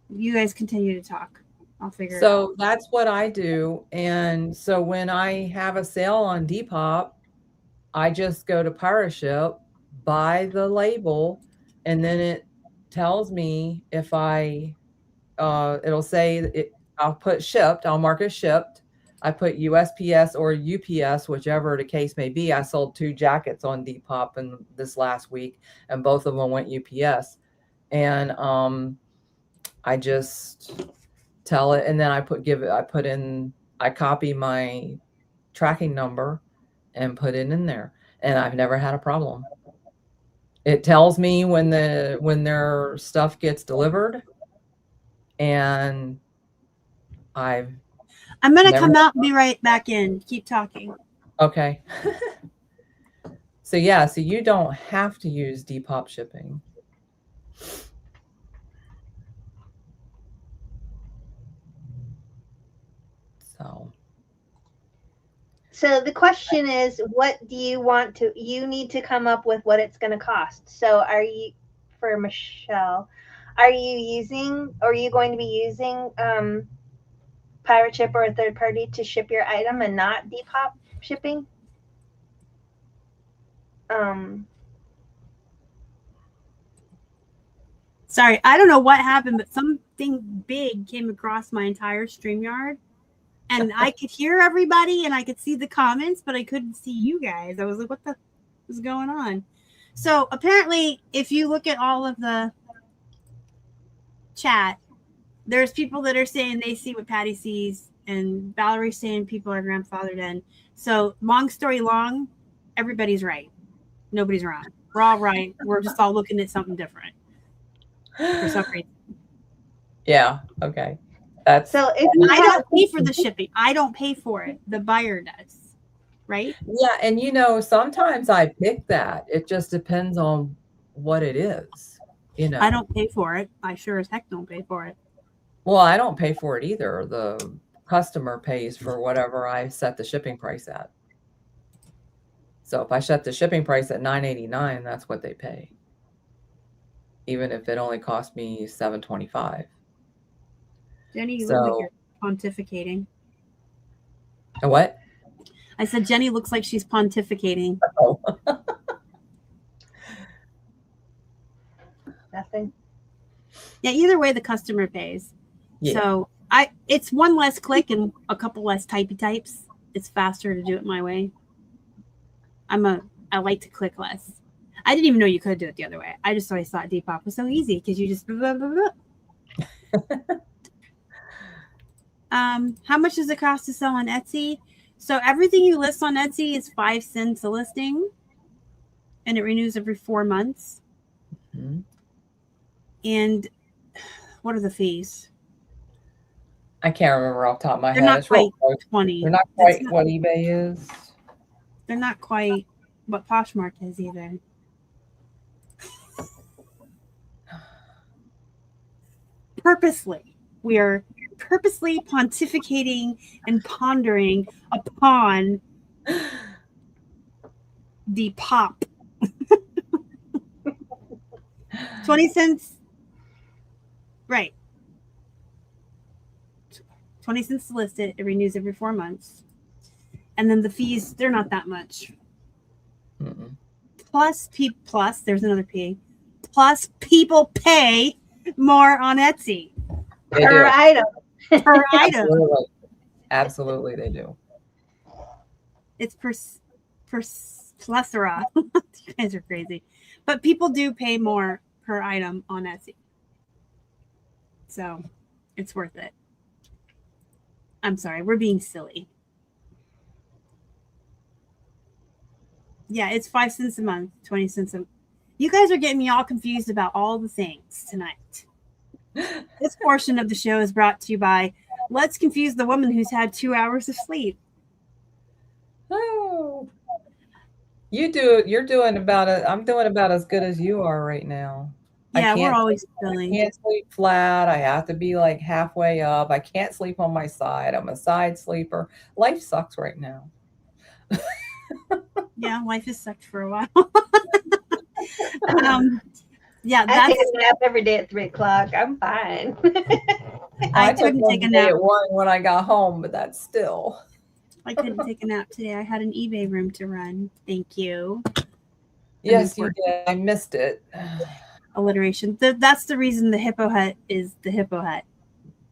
You guys continue to talk. I'll figure it out. So that's what I do. And so when I have a sale on Depop, I just go to PirateShip, buy the label, and then it tells me if it'll say I'll put shipped, I'll mark it shipped. I put USPS or UPS, whichever the case may be. I sold 2 jackets on Depop in this last week, and both of them went UPS. And I just tell it, and then I copy my tracking number and put it in there, and I've never had a problem. It tells me when their stuff gets delivered, and I'm going to come out and be right back in. Keep talking. Okay. So yeah, so you don't have to use Depop shipping. So the question is, what do you want to, you need to come up with what it's going to cost. So for Michelle, are you going to be using Pirate Ship or a third party to ship your item and not Depop shipping? Sorry, I don't know what happened, but something big came across my entire StreamYard. And I could hear everybody and I could see the comments, but I couldn't see you guys. I was like, what the is going on? So apparently, if you look at all of the chat, there's people that are saying they see what Patty sees, and Valerie's saying people are grandfathered in. So long story long, everybody's right. Nobody's wrong. We're all right. We're just all looking at something different for some reason. Yeah. Okay. So if I don't pay for the shipping. I don't pay for it. The buyer does. Right? Yeah. And sometimes I pick that. It just depends on what it is. I don't pay for it. I sure as heck don't pay for it. Well, I don't pay for it either. The customer pays for whatever I set the shipping price at. So if I set the shipping price at $9.89, that's what they pay. Even if it only cost me $7.25. Jenny, you look like So you're pontificating. a what? I said Jenny looks like she's pontificating. Oh. Nothing. Yeah, either way the customer pays. Yeah. So it's one less click and a couple less typey types. It's faster to do it my way. I like to click less. I didn't even know you could do it the other way. I just always thought Depop was so easy because you just blah, blah, blah. How much does it cost to sell on Etsy? So everything you list on Etsy is 5 cents a listing, and it renews every 4 months. Mm-hmm. And what are the fees? I can't remember off the top of my They're head. not It's real quite close. 20. They're not quite what eBay is. They're not quite what Poshmark is either. We are purposely pontificating and pondering upon the pop. 20 cents. Right. 20 cents to list it. It renews every 4 months. And then the fees, they're not that much. Mm-mm. Plus, there's another P. Plus, people pay more on Etsy. They Per do. item. Per item. Absolutely. Absolutely, they do. It's plethora. You guys are crazy. But people do pay more per item on Etsy. So it's worth it. I'm sorry, we're being silly. Yeah, it's 5 cents a month, 20 cents a month. You guys are getting me all confused about all the things tonight. This portion of the show is brought to you by Let's Confuse the Woman Who's Had 2 hours of sleep. Oh. You're doing about it. I'm doing about as good as you are right now. Yeah, we're always filling. I can't sleep flat. I have to be like halfway up. I can't sleep on my side. I'm a side sleeper. Life sucks right now. Yeah, life has sucked for a while. Yeah, I take a nap every day at 3 o'clock. I'm fine. I took couldn't one take a day nap. at 1 when I got home, but that's still. I couldn't take a nap today. I had an eBay room to run. Thank you. Yes, you did. I missed it. Alliteration. That's the reason the Hippo Hut is the Hippo Hut.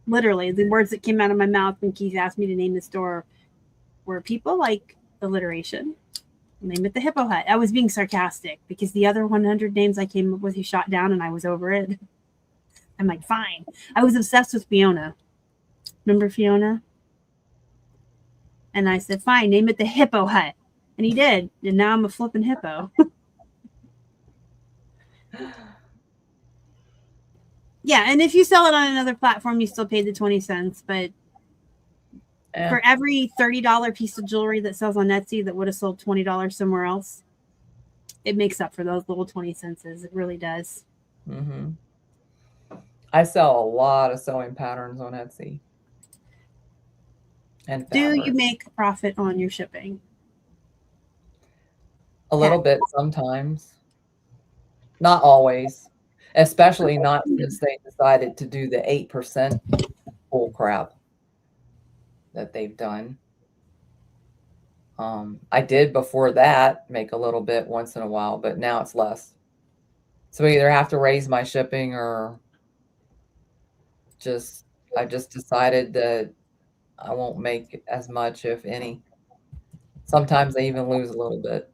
Literally, the words that came out of my mouth when Keith asked me to name the store were people like alliteration. Name it the Hippo Hut. I was being sarcastic because the other 100 names I came up with, he shot down and I was over it. I'm like, fine. I was obsessed with Fiona. Remember Fiona? And I said, fine, name it the Hippo Hut. And he did. And now I'm a flippin' hippo. Yeah, and if you sell it on another platform, you still pay the 20 cents. But for every $30 piece of jewelry that sells on Etsy that would have sold $20 somewhere else, it makes up for those little 20 cents. It really does. Mm-hmm. I sell a lot of sewing patterns on Etsy. And do you make a profit on your shipping? A little bit sometimes. Not always. Especially not since they decided to do the 8% bull crap that they've done. I did before that make a little bit once in a while, but now it's less. So I either have to raise my shipping or I just decided that I won't make as much, if any. Sometimes I even lose a little bit.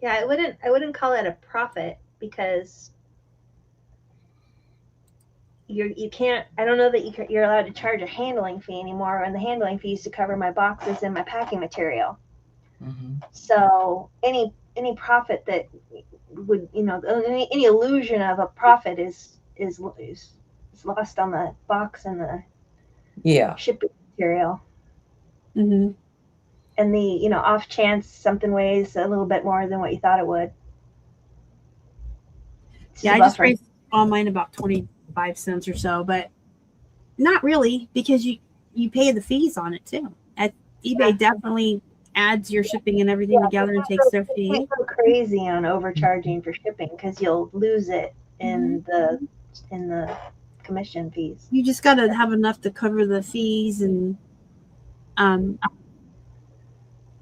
Yeah, I wouldn't call it a profit because you can't. I don't know that you're allowed to charge a handling fee anymore, and the handling fee is to cover my boxes and my packing material. Mm-hmm. So any profit that would, any illusion of a profit is lost on the box and the shipping material. Mm-hmm. And the off chance something weighs a little bit more than what you thought it would. Yeah, I just raised all mine about 25 cents or so, but not really because you pay the fees on it too. At eBay definitely adds your shipping and everything together and takes their fee. You go crazy on overcharging for shipping because you'll lose it in the commission fees. You just got to have enough to cover the fees and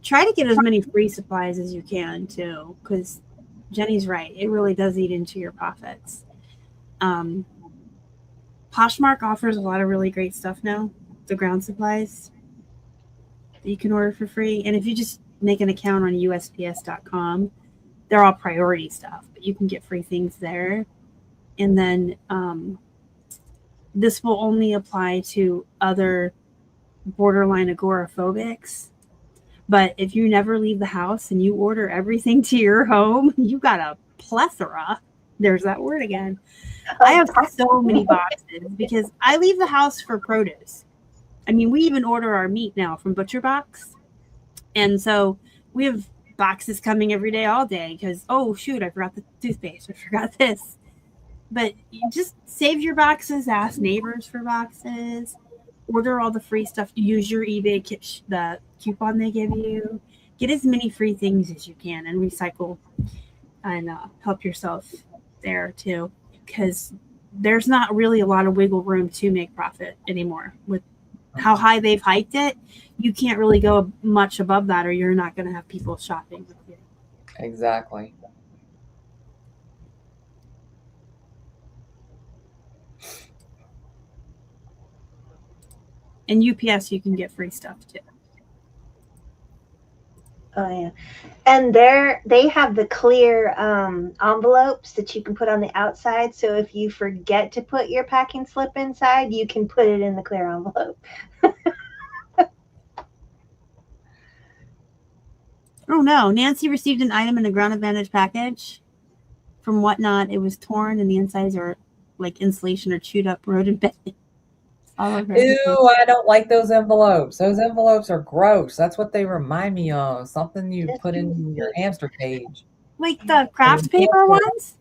try to get as many free supplies as you can too, because Jenny's right. It really does eat into your profits. Poshmark offers a lot of really great stuff now. The ground supplies that you can order for free. And if you just make an account on USPS.com, they're all priority stuff, but you can get free things there. And then this will only apply to other borderline agoraphobics. But if you never leave the house and you order everything to your home, you got a plethora. There's that word again. I have so many boxes because I leave the house for produce. I mean, we even order our meat now from Butcher Box. And so we have boxes coming every day, all day, because, oh, shoot, I forgot the toothpaste. I forgot this. But you just save your boxes, ask neighbors for boxes, order all the free stuff, use your eBay, the coupon they give you. Get as many free things as you can and recycle and help yourself there too, because there's not really a lot of wiggle room to make profit anymore. With how high they've hiked it, you can't really go much above that or you're not going to have people shopping with you. Exactly. And UPS, you can get free stuff too. Oh yeah, and they have the clear envelopes that you can put on the outside. So if you forget to put your packing slip inside, you can put it in the clear envelope. Oh no, Nancy received an item in a Ground Advantage package from Whatnot. It was torn and the insides are like insulation or chewed up rodent bedding. Ew, I don't like those envelopes. Those envelopes are gross. That's what they remind me of. Something you put in your hamster cage. Like the craft paper ones?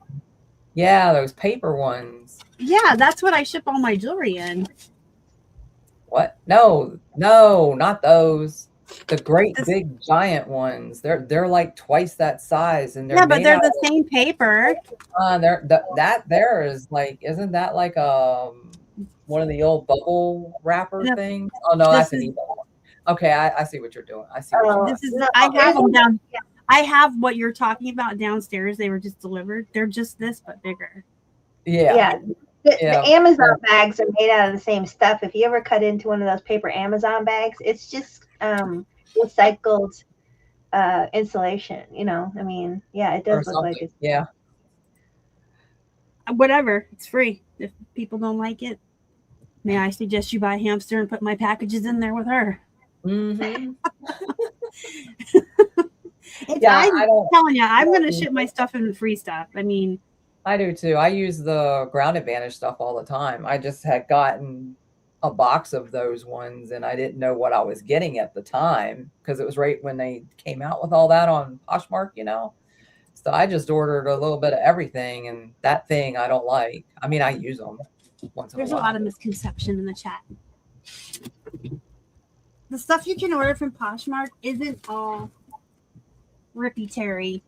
Yeah, those paper ones. Yeah, that's what I ship all my jewelry in. What? No, not those. The great big giant ones. They're like twice that size, and but they're the same paper. That there is like, isn't that like one of the old bubble wrapper things? Oh no, that's an e-bubble one. Okay, I see what you're doing. I see what you're doing. I have them down. I have what you're talking about downstairs. They were just delivered. They're just this, but bigger. Yeah. The Amazon bags are made out of the same stuff. If you ever cut into one of those paper Amazon bags, it's just recycled insulation. You know, I mean, yeah, it does look like it's. Yeah. Whatever. It's free. If people don't like it, may I suggest you buy a hamster and put my packages in there with her? Mm-hmm. I'm telling you, I'm going to ship my stuff in free stuff. I mean, I do too. I use the Ground Advantage stuff all the time. I just had gotten a box of those ones and I didn't know what I was getting at the time because it was right when they came out with all that on Poshmark, you know. So I just ordered a little bit of everything, and that thing I don't like. I mean, I use them once in a while. There's a lot of misconception in the chat. The stuff you can order from Poshmark isn't all rippy terry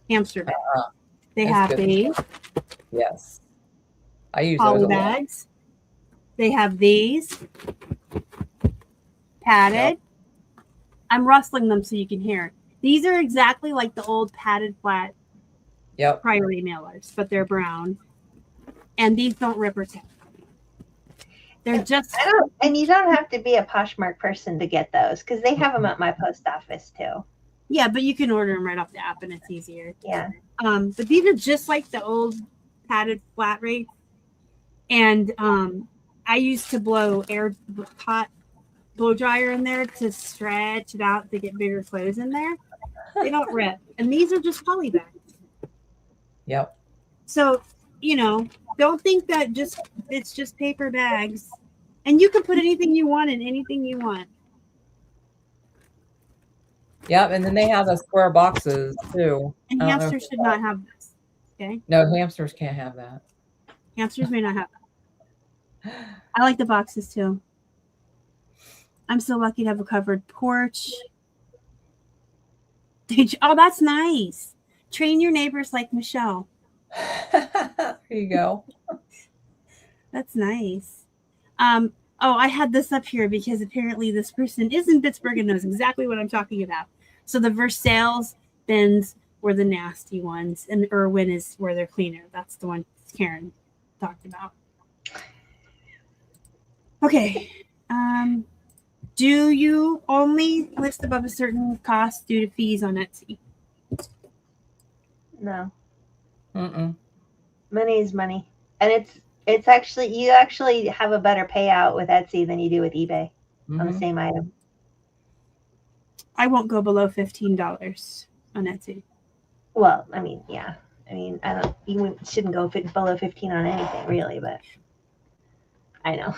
hamster bags. They have these. Yes. I use poly those bags. They have these. Padded. Yep. I'm rustling them so you can hear. These are exactly like the old padded flat priority mailers, but they're brown. And these don't rip or tear. They're just... and you don't have to be a Poshmark person to get those because they have them at my post office too. Yeah, but you can order them right off the app and it's easier. Yeah. But these are just like the old padded flat rate. And I used to blow hot blow dryer in there to stretch it out to get bigger clothes in there. They don't rip. And these are just poly bags. Yep. So, you know, don't think that it's just paper bags. And you can put anything you want in anything you want. Yep, and then they have the square boxes too. And hamsters should not have this. Okay? No, hamsters can't have that. Hamsters may not have that. I like the boxes too. I'm so lucky to have a covered porch. Oh, that's nice. Train your neighbors like Michelle. There you go. That's nice. Oh, I had this up here because apparently this person is in Pittsburgh and knows exactly what I'm talking about. So the Versailles bins were the nasty ones, and Irwin is where they're cleaner. That's the one Karen talked about. Okay. Do you only list above a certain cost due to fees on Etsy? No. Mm-mm. Money is money. And it's actually, you actually have a better payout with Etsy than you do with eBay on the same item. I won't go below $15 on Etsy. Well, I mean, yeah. I mean, you shouldn't go below 15 on anything, really, but I know.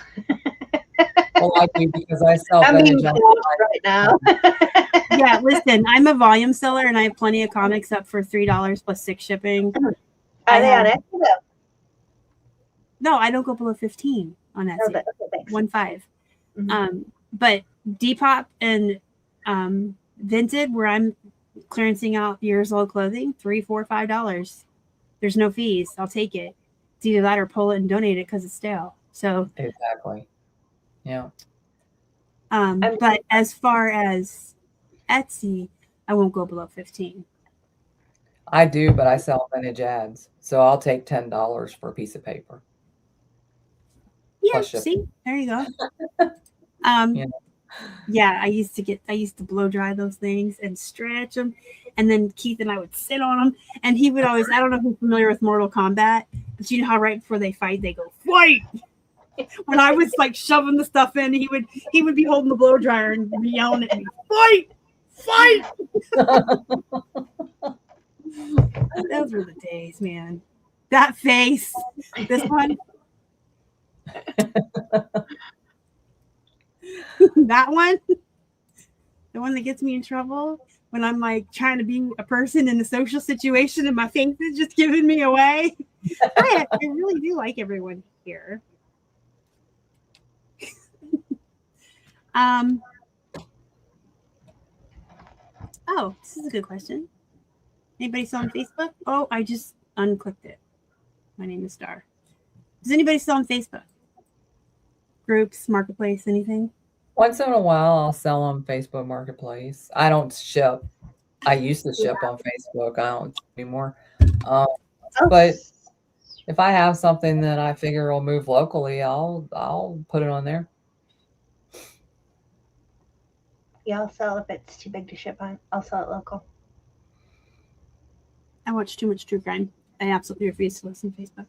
Well, I do because I sell I'm being vintage right now. Yeah, listen, I'm a volume seller and I have plenty of comics up for $3 plus 6 shipping. Are they on Etsy though? No, I don't go below 15 on Etsy. Okay, thanks. 1.5. Mhm. But Depop and Vinted, where I'm clearancing out years old clothing, $3, $4, $5. There's no fees. I'll take it. It's either that or pull it and donate it because it's stale. So Exactly. Yeah. But as far as Etsy, I won't go below 15. I do, but I sell vintage ads. So I'll take $10 for a piece of paper. Yeah, Plus shipping. see, there you go. Yeah, I used to blow dry those things and stretch them, and then Keith and I would sit on them, and he would always, I don't know if you're familiar with Mortal Kombat, but you know how right before they fight, they go, fight! When I was like shoving the stuff in, he would be holding the blow dryer and be yelling at me, fight! Fight! Those were the days, man. That face. This one. That one. The one that gets me in trouble when I'm like trying to be a person in a social situation and my face is just giving me away. I really do like everyone here. Oh, this is a good question. Anybody still on Facebook? Oh, I just unclicked it. My name is Star. Does anybody still on Facebook? Groups, Marketplace, anything? Once in a while, I'll sell on Facebook Marketplace. I don't ship. I used to ship on Facebook. I don't anymore. But if I have something that I figure will move locally, I'll put it on there. Yeah, I'll sell if it's too big to ship on. I'll sell it local. I watch too much true crime. I absolutely refuse to listen to Facebook.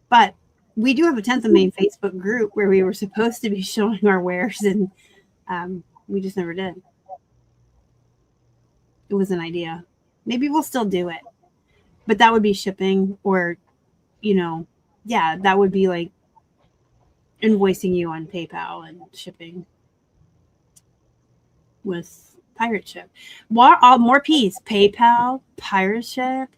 But we do have a 10th of May Facebook group where we were supposed to be showing our wares, and we just never did. It was an idea. Maybe we'll still do it. But that would be shipping or, yeah, that would be like invoicing you on PayPal and shipping with pirate ship. More P's. PayPal, pirate ship.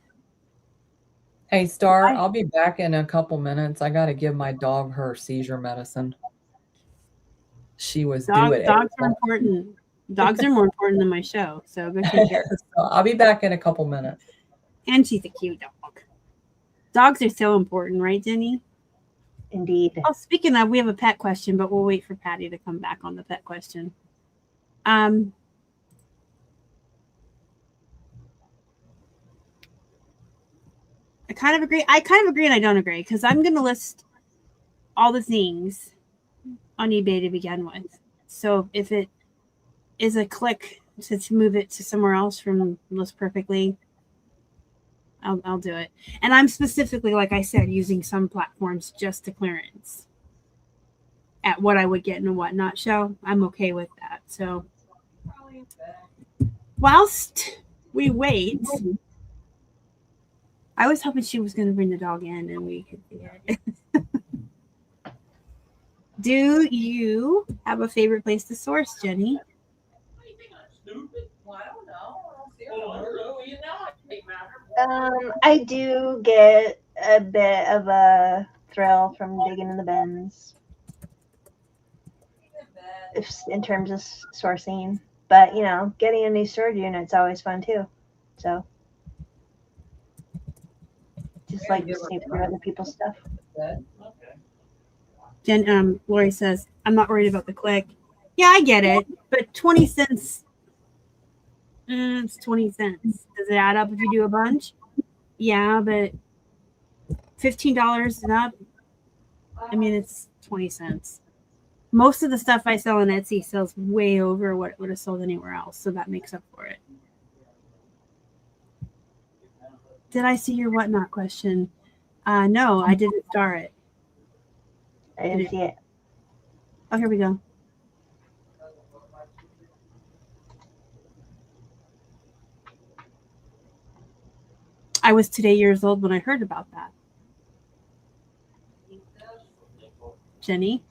Hey, Star, I'll be back in a couple minutes. I got to give my dog her seizure medicine. She was due at 8. Dogs are important. Dogs are more important than my show, so go take care. So I'll be back in a couple minutes. And she's a cute dog. Dogs are so important, right, Jenny? Indeed. Oh, speaking of, we have a pet question, but we'll wait for Patty to come back on the pet question. I kind of agree and I don't agree because I'm going to list all the things on eBay to begin with. So if it is a click to move it to somewhere else from List Perfectly, I'll do it. And I'm specifically, like I said, using some platforms just to clearance at what I would get in a whatnot show. I'm okay with that. So whilst we wait, I was hoping she was going to bring the dog in and we could see it. Do you have a favorite place to source, Jenny? I do get a bit of a thrill from digging in the bins, in terms of sourcing. But getting a new storage unit's always fun too. So just like to sneak through other people's stuff. Lori says, I'm not worried about the click. Yeah, I get it. But 20 cents, it's 20 cents. Does it add up if you do a bunch? Yeah, but $15 and up, I mean, it's 20 cents. Most of the stuff I sell on Etsy sells way over what it would have sold anywhere else. So that makes up for it. Did I see your whatnot question? No, I didn't star it. I didn't see it. Oh, here we go. I was today years old when I heard about that. Jenny?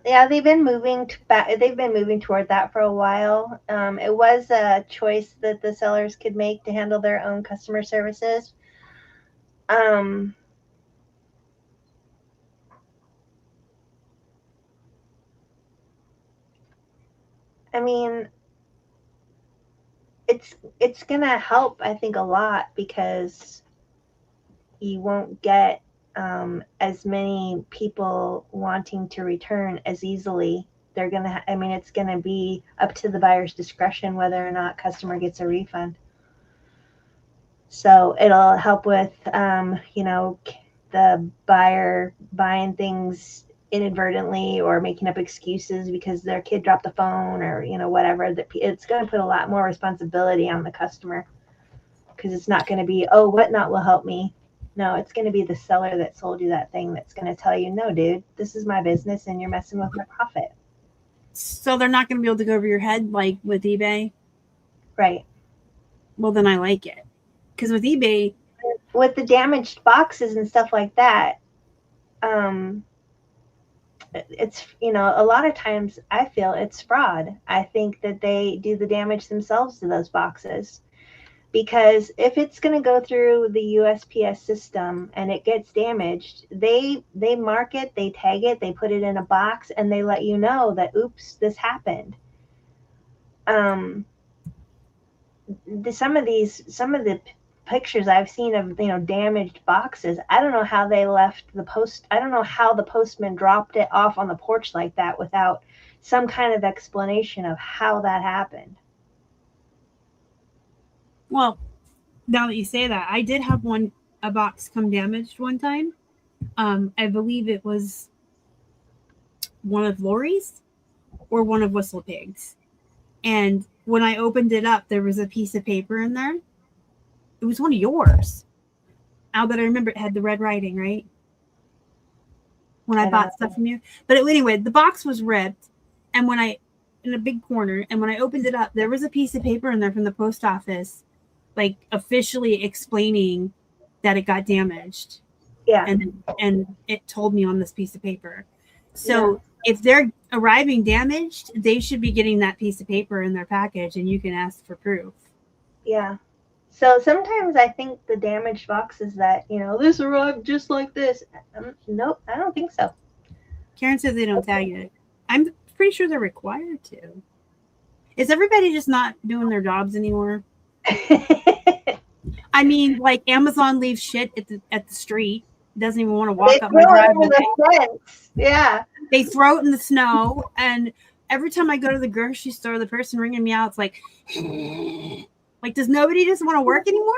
Yeah, they've been moving toward that for a while. It was a choice that the sellers could make to handle their own customer services. I mean, it's gonna help, I think, a lot, because you won't get as many people wanting to return as easily. They're gonna, it's gonna be up to the buyer's discretion whether or not customer gets a refund. So it'll help with, the buyer buying things inadvertently or making up excuses because their kid dropped the phone or, whatever. It's going to put a lot more responsibility on the customer, because it's not going to be, oh, whatnot will help me. No, it's going to be the seller that sold you that thing that's going to tell you, no, dude, this is my business and you're messing with my profit. So they're not going to be able to go over your head like with eBay? Right. Well, then I like it. Because with eBay, with the damaged boxes and stuff like that, it's, a lot of times I feel it's fraud. I think that they do the damage themselves to those boxes, because if it's going to go through the USPS system and it gets damaged, they mark it, they tag it, they put it in a box, and they let you know that, oops, this happened. Some of the pictures I've seen of, damaged boxes, I don't know how they left the post. I don't know how the postman dropped it off on the porch like that without some kind of explanation of how that happened. Well, now that you say that, I did have a box come damaged one time. I believe it was one of Lori's or one of Whistle Pig's. And when I opened it up, there was a piece of paper in there. It was one of yours. Now that I remember, it had the red writing, right? When I bought stuff from you. But anyway, the box was ripped, and in a big corner, and when I opened it up, there was a piece of paper in there from the post office, like officially explaining that it got damaged. Yeah. And it told me on this piece of paper. So if they're arriving damaged, they should be getting that piece of paper in their package, and you can ask for proof. Yeah. So sometimes I think the damaged boxes that, this arrived just like this. Nope, I don't think so. Karen says they don't tag it. I'm pretty sure they're required to. Is everybody just not doing their jobs anymore? I mean, like Amazon leaves shit at the street. Doesn't even want to walk up my driveway. Yeah. They throw it in the snow, and every time I go to the grocery store, the person ringing me out, it's like, like, does nobody just want to work anymore?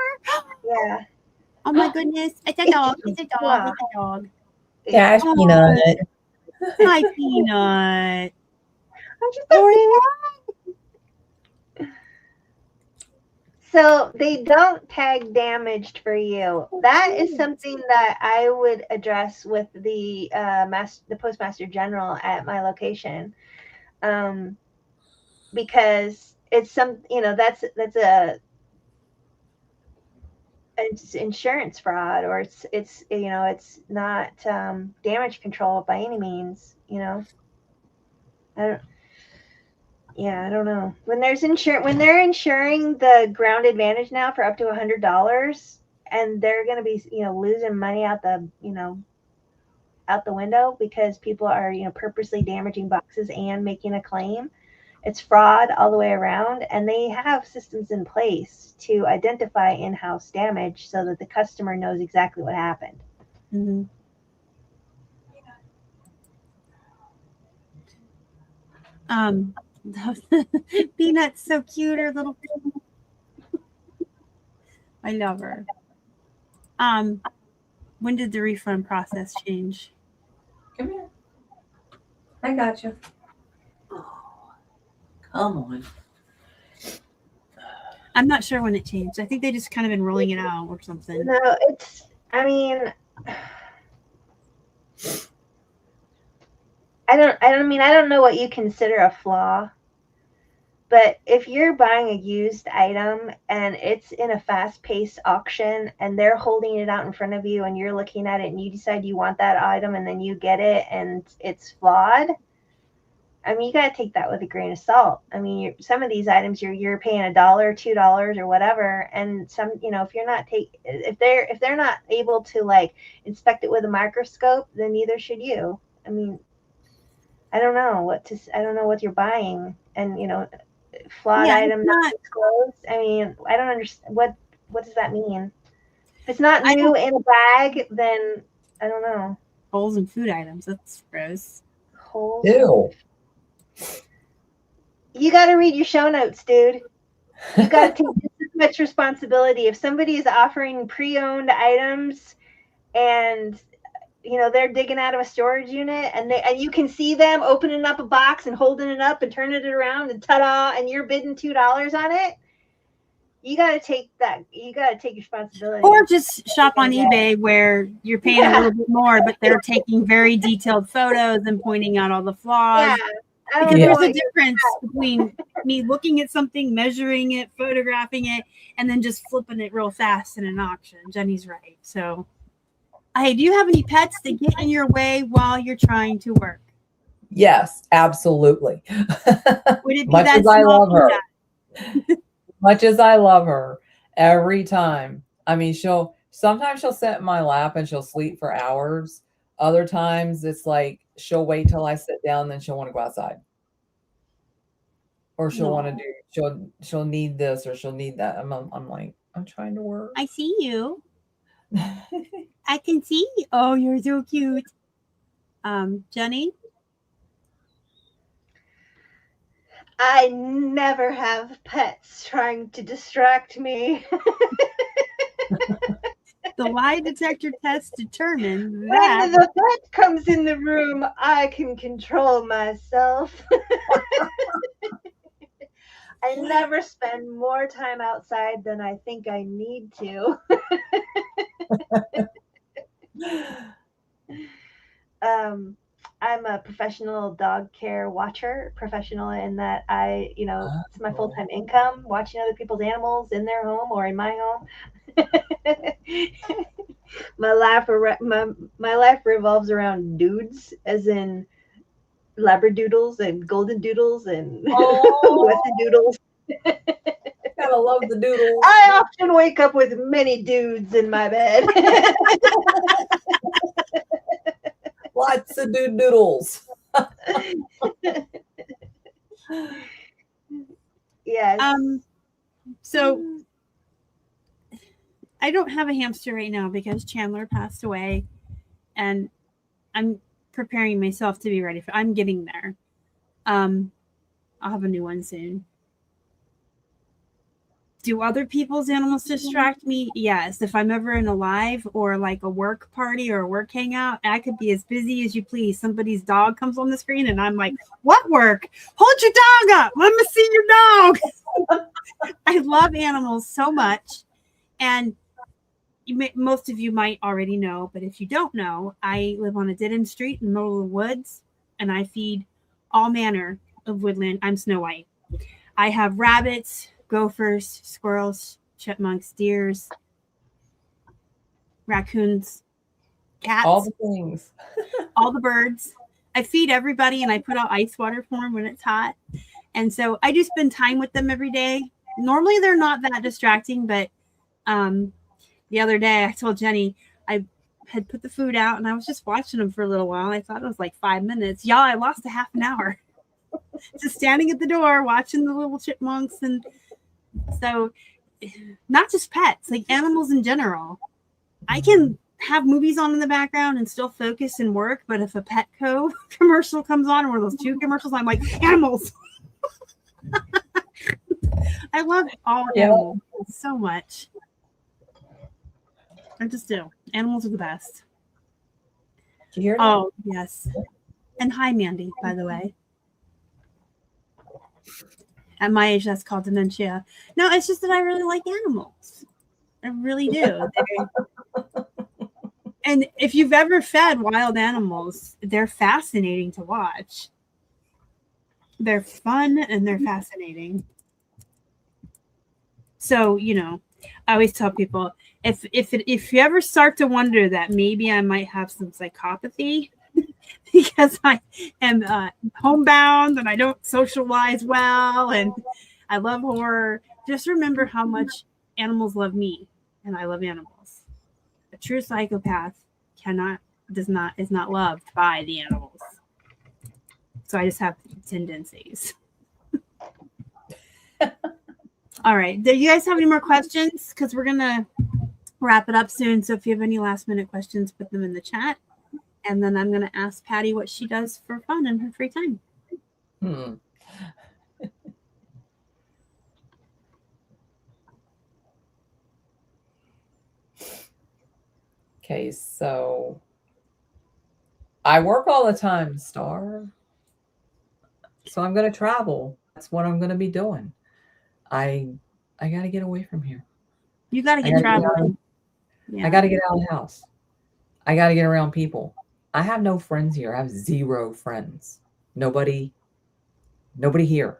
Yeah. Oh my goodness. It's a dog. It's a dog. It's a dog. Gosh, Peanut. Hi, Peanut. I'm just a So they don't tag damaged for you. That is something that I would address with the Postmaster General at my location, because it's it's insurance fraud, or it's not damage control by any means. I don't know. When they're insuring the ground advantage now for up to $100, and they're going to be, losing money out the window because people are, purposely damaging boxes and making a claim. It's fraud all the way around, and they have systems in place to identify in-house damage so that the customer knows exactly what happened. Mm-hmm. Peanut's so cute, her little. I love her. When did the refund process change? Come here. I got you. Oh, come on. I'm not sure when it changed. I think they just kind of been rolling it out or something. No, it's, I mean, I don't know what you consider a flaw, but if you're buying a used item and it's in a fast-paced auction and they're holding it out in front of you and you're looking at it and you decide you want that item and then you get it and it's flawed, I mean, you got to take that with a grain of salt. I mean, some of these items you're paying $1, $2 or whatever, and some, if you're not if they're not able to like inspect it with a microscope, then neither should you. I mean, I don't know what you're buying, and flawed item not disclosed. I mean, I don't understand what does that mean. If it's not new in a bag, then I don't know. Holes in food items. That's gross. Holes. Ew. You got to read your show notes, dude. You got to take just as much responsibility. If somebody is offering pre-owned items and they're digging out of a storage unit and you can see them opening up a box and holding it up and turning it around and ta-da, and you're bidding $2 on it, you got to take responsibility. Or just shop on eBay where you're paying a little bit more, but they're taking very detailed photos and pointing out all the flaws. Yeah. Because there's a difference between me looking at something, measuring it, photographing it, and then just flipping it real fast in an auction. Jenny's right. So, hey, do you have any pets that get in your way while you're trying to work? Yes, absolutely. Would it be much that as I love her, much as I love her, every time. I mean, sometimes she'll sit in my lap and she'll sleep for hours. Other times it's like she'll wait till I sit down, then she'll want to go outside. Or she'll want to she'll need this or she'll need that. I'm like, I'm trying to work. I see you. I can see you. Oh, you're so cute. Jenny? I never have pets trying to distract me. The lie detector test determined that when the pet comes in the room, I can control myself. I never spend more time outside than I think I need to. I'm a professional dog care watcher, professional in that it's my full-time income, watching other people's animals in their home or in my home. My life revolves around dudes, as in labradoodles and golden doodles and western doodles. Gotta love the doodles. I often wake up with many dudes in my bed. Lots of doodles. Yes. So I don't have a hamster right now because Chandler passed away, and I'm preparing myself to be ready for. I'm getting there. I'll have a new one soon. Do other people's animals distract me? Yes. If I'm ever in a live or like a work party or a work hangout, I could be as busy as you please. Somebody's dog comes on the screen and I'm like, what work? Hold your dog up. Let me see your dog. I love animals so much. And most of you might already know, but if you don't know, I live on a dead-end street in the middle of the woods, and I feed all manner of woodland. I'm Snow White. I have rabbits, gophers, squirrels, chipmunks, deers, raccoons, cats, all the things, all the birds. I feed everybody, and I put out ice water for them when it's hot. And so I do spend time with them every day. Normally they're not that distracting, but the other day I told Jenny I had put the food out and I was just watching them for a little while. I thought it was like 5 minutes. Y'all, I lost a half an hour. just standing at the door watching the little chipmunks. And so not just pets, like animals in general. I can have movies on in the background and still focus and work, but if a Petco commercial comes on, or one of those 2 commercials, I'm like, animals. I love all animals so much. I just do. Animals are the best. Did you hear that? Oh, yes. And hi, Mandy, by the way. At my age, that's called dementia. No, it's just that I really like animals. I really do. And if you've ever fed wild animals, they're fascinating to watch. They're fun and they're fascinating. So, you know, I always tell people, if you ever start to wonder that maybe I might have some psychopathy because I am homebound and I don't socialize well and I love horror, just remember how much animals love me and I love animals. A true psychopath is not loved by the animals. So I just have tendencies. All right. Do you guys have any more questions? Because we're going to wrap it up soon. So if you have any last minute questions, put them in the chat. And then I'm going to ask Patty what she does for fun in her free time. Okay, so I work all the time, Star. So I'm going to travel. That's what I'm going to be doing. I got to get away from here. You got to get traveling. Yeah. I got to get out of the house. I got to get around people. I have no friends here. I have 0 friends. Nobody here.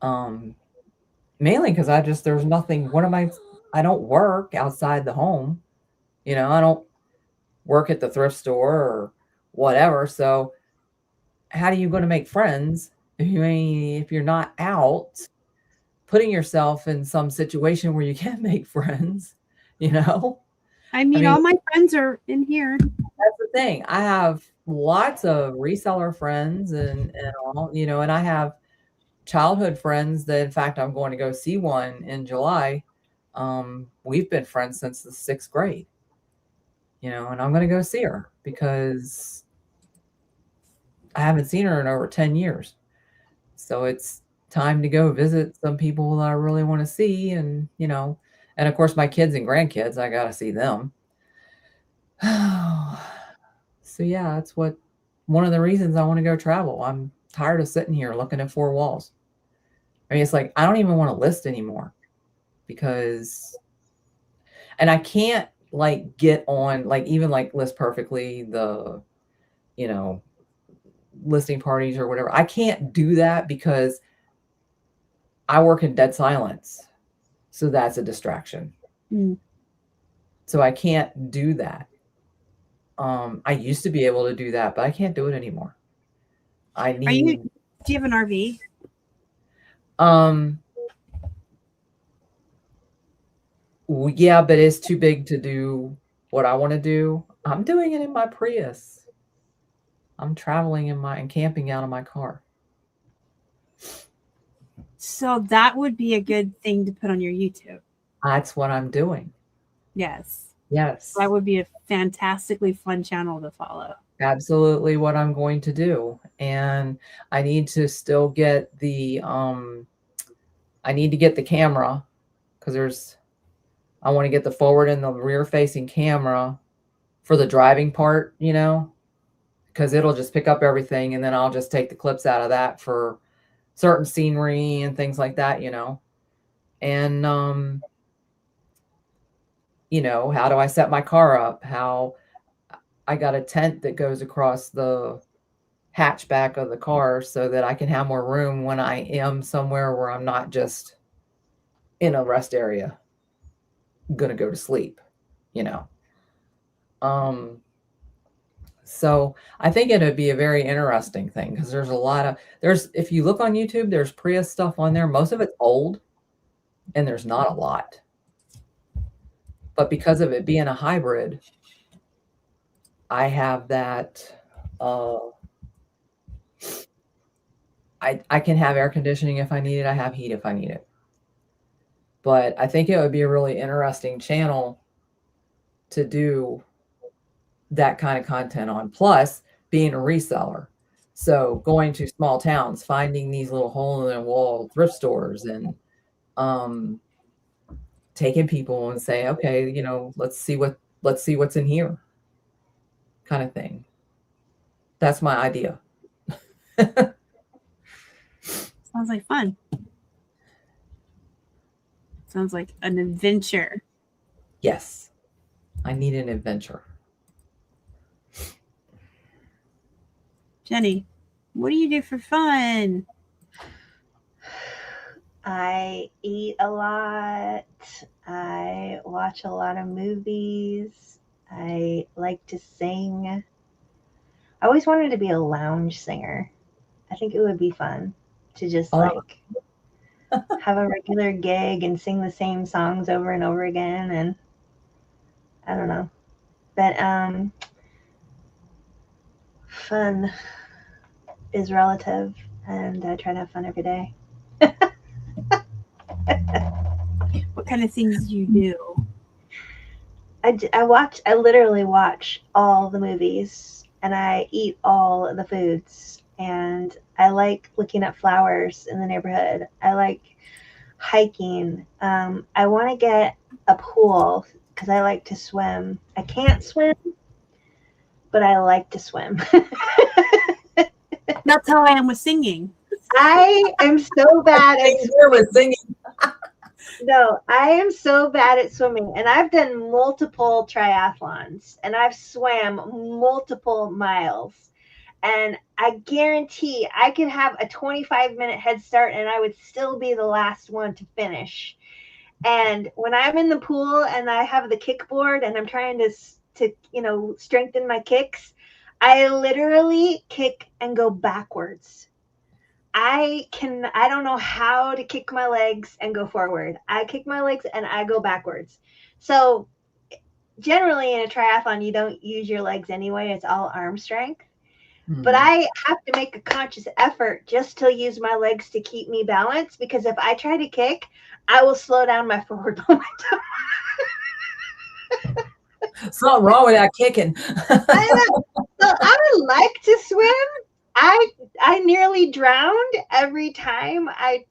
Mainly because there's nothing. I don't work outside the home. You know, I don't work at the thrift store or whatever. So how are you going to make friends if you're not out putting yourself in some situation where you can't make friends, you know? I mean, all my friends are in here. That's the thing. I have lots of reseller friends and all, you know, and I have childhood friends that, in fact, I'm going to go see one in July. We've been friends since the 6th grade, you know, and I'm going to go see her because I haven't seen her in over 10 years. So it's time to go visit some people that I really want to see. And, you know, and of course my kids and grandkids, I got to see them. So yeah, that's one of the reasons I want to go travel. I'm tired of sitting here looking at 4 walls. I mean, it's like, I don't even want to list anymore because, and I can't like get on, like even like List Perfectly, the, you know, listing parties or whatever. I can't do that because I work in dead silence. So that's a distraction. So I can't do that. I used to be able to do that, but I can't do it anymore. Do you have an RV? Yeah, but it's too big to do what I want to do. I'm doing it in my Prius. I'm traveling and camping out of my car. So that would be a good thing to put on your YouTube. That's what I'm doing. Yes. Yes. That would be a fantastically fun channel to follow. Absolutely what I'm going to do. And I need to still get the camera because I want to get the forward and the rear facing camera for the driving part, you know, because it'll just pick up everything and then I'll just take the clips out of that for certain scenery and things like that, you know. And you know, how do I set my car up? How I got a tent that goes across the hatchback of the car so that I can have more room when I am somewhere where I'm not just in a rest area gonna go to sleep, you know. So I think it would be a very interesting thing because if you look on YouTube, there's Prius stuff on there. Most of it's old and there's not a lot. But because of it being a hybrid, I have that I can have air conditioning if I need it. I have heat if I need it. But I think it would be a really interesting channel to do that kind of content on. Plus, being a reseller. So going to small towns, finding these little hole in the wall thrift stores and taking people and say, okay, you know, let's see what's in here, kind of thing. That's my idea. Sounds like fun. Sounds like an adventure. Yes, I need an adventure. Jenny, what do you do for fun? I eat a lot. I watch a lot of movies. I like to sing. I always wanted to be a lounge singer. I think it would be fun to just like have a regular gig and sing the same songs over and over again. And I don't know. But fun is relative, and I try to have fun every day. What kind of things do you do? I literally watch all the movies, and I eat all the foods, and I like looking at flowers in the neighborhood. I like hiking. I want to get a pool because I like to swim. I can't swim, but I like to swim. That's how I am with singing. I am so bad at singing. No, I am so bad at swimming, and I've done multiple triathlons, and I've swam multiple miles, and I guarantee I could have a 25-minute head start, and I would still be the last one to finish. And when I'm in the pool and I have the kickboard and I'm trying to strengthen my kicks, I literally kick and go backwards. I don't know how to kick my legs and go forward. I kick my legs and I go backwards. So generally in a triathlon, you don't use your legs anyway. It's all arm strength. Mm-hmm. But I have to make a conscious effort just to use my legs to keep me balanced, because if I try to kick, I will slow down my forward momentum. Something wrong with that kicking. I know. So I would like to swim. I nearly drowned every time I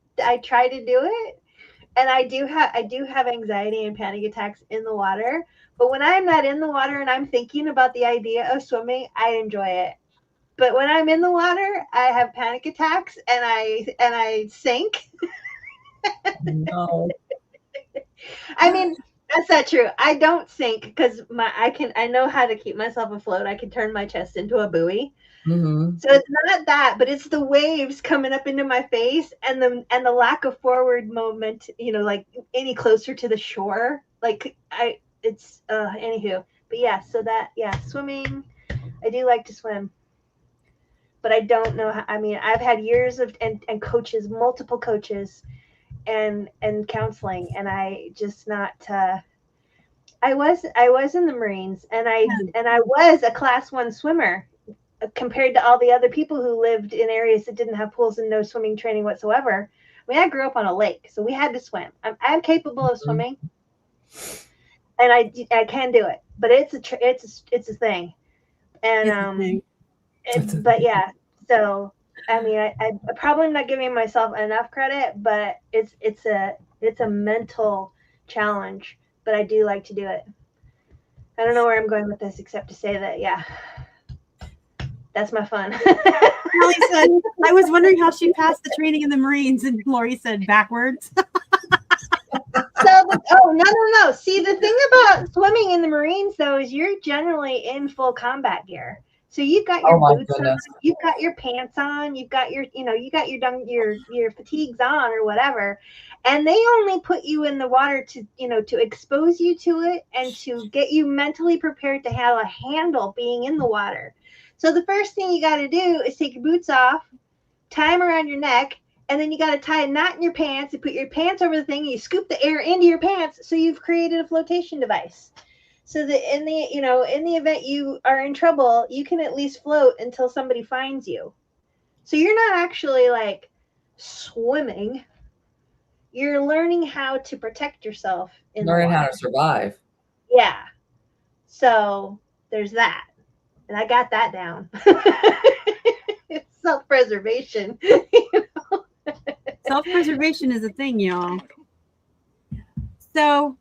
try to do it, and I do have anxiety and panic attacks in the water. But when I'm not in the water and I'm thinking about the idea of swimming, I enjoy it. But when I'm in the water, I have panic attacks and I sink. No. I mean, that's not true. I don't sink because I know how to keep myself afloat. I can turn my chest into a buoy. Mm-hmm. So it's not that, but it's the waves coming up into my face and the lack of forward movement, like any closer to the shore. Like anywho. But yeah, swimming. I do like to swim. But I don't know how. I mean, I've had years of and coaches, multiple coaches and counseling, and I just not I was in the Marines, and I was a class 1 swimmer compared to all the other people who lived in areas that didn't have pools and no swimming training whatsoever. I mean, I grew up on a lake, so we had to swim. I'm capable of swimming, and I can do it, but it's a thing. And but yeah, so I mean, I probably not giving myself enough credit, but it's a mental challenge, but I do like to do it. I don't know where I'm going with this except to say that, yeah, that's my fun. Lori said, I was wondering how she passed the training in the Marines, and Lori said backwards. No. See, the thing about swimming in the Marines, though, is you're generally in full combat gear. So you've got your boots on, you've got your pants on, you've got your fatigues on or whatever, and they only put you in the water to expose you to it and to get you mentally prepared to have a handle being in the water. So the first thing you got to do is take your boots off, tie them around your neck, and then you got to tie a knot in your pants and put your pants over the thing, and you scoop the air into your pants, so you've created a flotation device. So that in the event you are in trouble, you can at least float until somebody finds you. So you're not actually like swimming. You're learning how to protect yourself in the Learning water. how to survive. Yeah. So there's that. And I got that down. Self-preservation. Self-preservation is a thing, y'all. So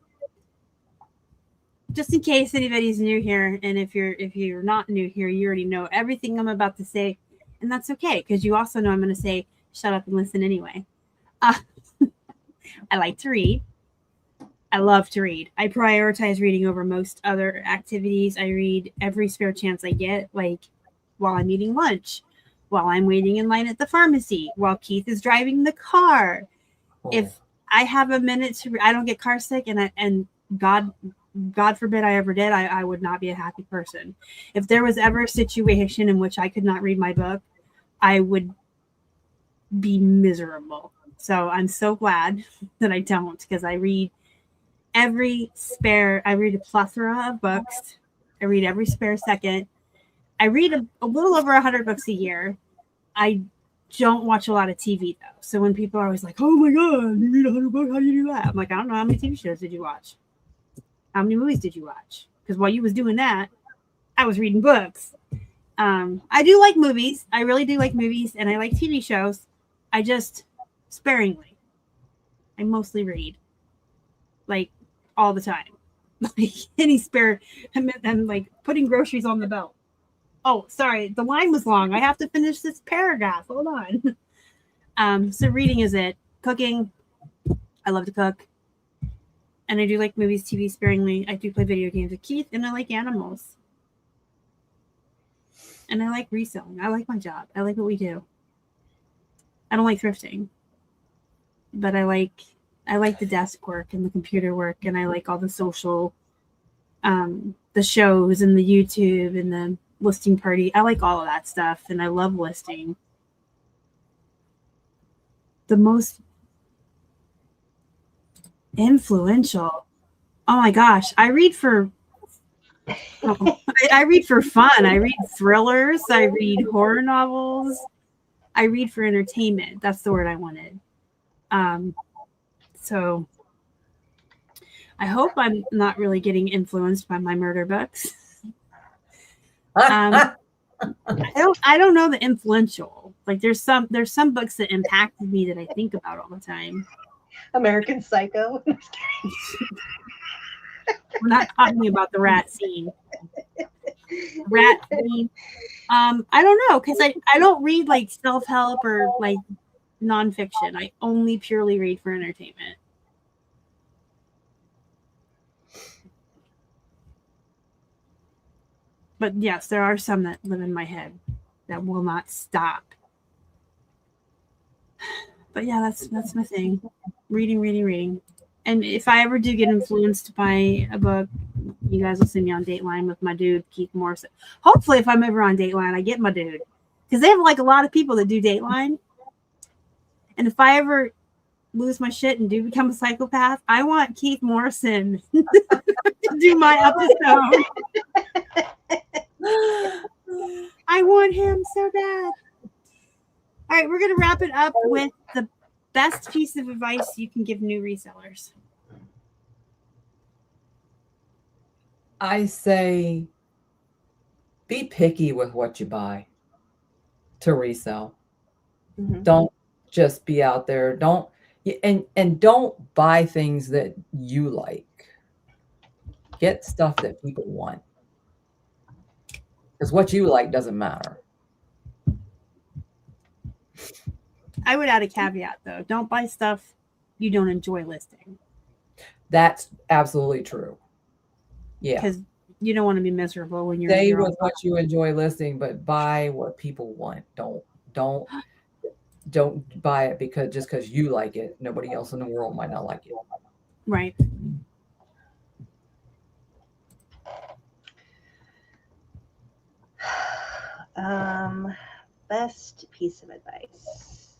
just in case anybody's new here, and if you're not new here, you already know everything I'm about to say, and that's okay, because you also know I'm going to say shut up and listen anyway. I like to read. I love to read. I prioritize reading over most other activities. I read every spare chance I get, like while I'm eating lunch, while I'm waiting in line at the pharmacy, while Keith is driving the car. If I have a minute to, I don't get car sick, and God forbid I ever did, I would not be a happy person. If there was ever a situation in which I could not read my book, I would be miserable. So I'm so glad that I don't, because I read a plethora of books. I read every spare second. I read a little over 100 books a year. I don't watch a lot of TV though. So when people are always like, "Oh my God, you read 100 books? How do you do that?" I'm like, I don't know. How many TV shows did you watch? How many movies did you watch? Because while you was doing that, I was reading books. I do like movies. I really do like movies, and I like TV shows. I just sparingly. I mostly read, like all the time. Like any spare. I'm like putting groceries on the belt. Oh, sorry, the line was long. I have to finish this paragraph. Hold on. So reading is it. Cooking. I love to cook. And I do like movies, TV sparingly. I do play video games with Keith, and I like animals. And I like reselling. I like my job. I like what we do. I don't like thrifting. But I like the desk work and the computer work, and I like all the social, the shows and the YouTube and the listing party. I like all of that stuff, and I love listing. The most influential. Oh my gosh, I read for I read for fun. I read thrillers. I read horror novels. I read for entertainment. That's the word I wanted. So I hope I'm not really getting influenced by my murder books. I don't know the influential. Like there's some books that impacted me that I think about all the time. American Psycho. We're not talking about the rat scene. Rat scene. I don't know, because I don't read like self-help or like nonfiction. I only purely read for entertainment. But yes, there are some that live in my head that will not stop. But yeah, that's my thing. Reading. And if I ever do get influenced by a book, you guys will see me on Dateline with my dude, Keith Morrison. Hopefully, if I'm ever on Dateline, I get my dude. Because they have like a lot of people that do Dateline. And if I ever lose my shit and do become a psychopath, I want Keith Morrison to do my episode. I want him so bad. All right, we're going to wrap it up with the best piece of advice you can give new resellers. I say be picky with what you buy to resell. Mm-hmm. Don't just be out there. Don't buy things that you like. Get stuff that people want. Because what you like doesn't matter. I would add a caveat, though. Don't buy stuff you don't enjoy listing. That's absolutely true. Yeah. Because you don't want to be miserable when you're stay with what you enjoy listing, but buy what people want. Don't buy it because you like it. Nobody else in the world might not like it. Right. Best piece of advice.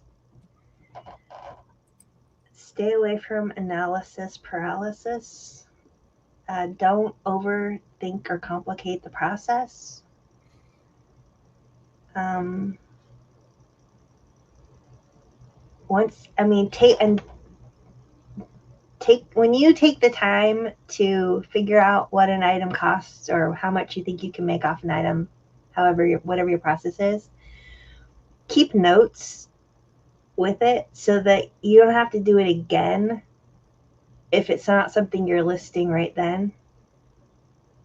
Stay away from analysis paralysis. Don't overthink or complicate the process. when you take the time to figure out what an item costs or how much you think you can make off an item, whatever your process is, keep notes with it so that you don't have to do it again if it's not something you're listing right then.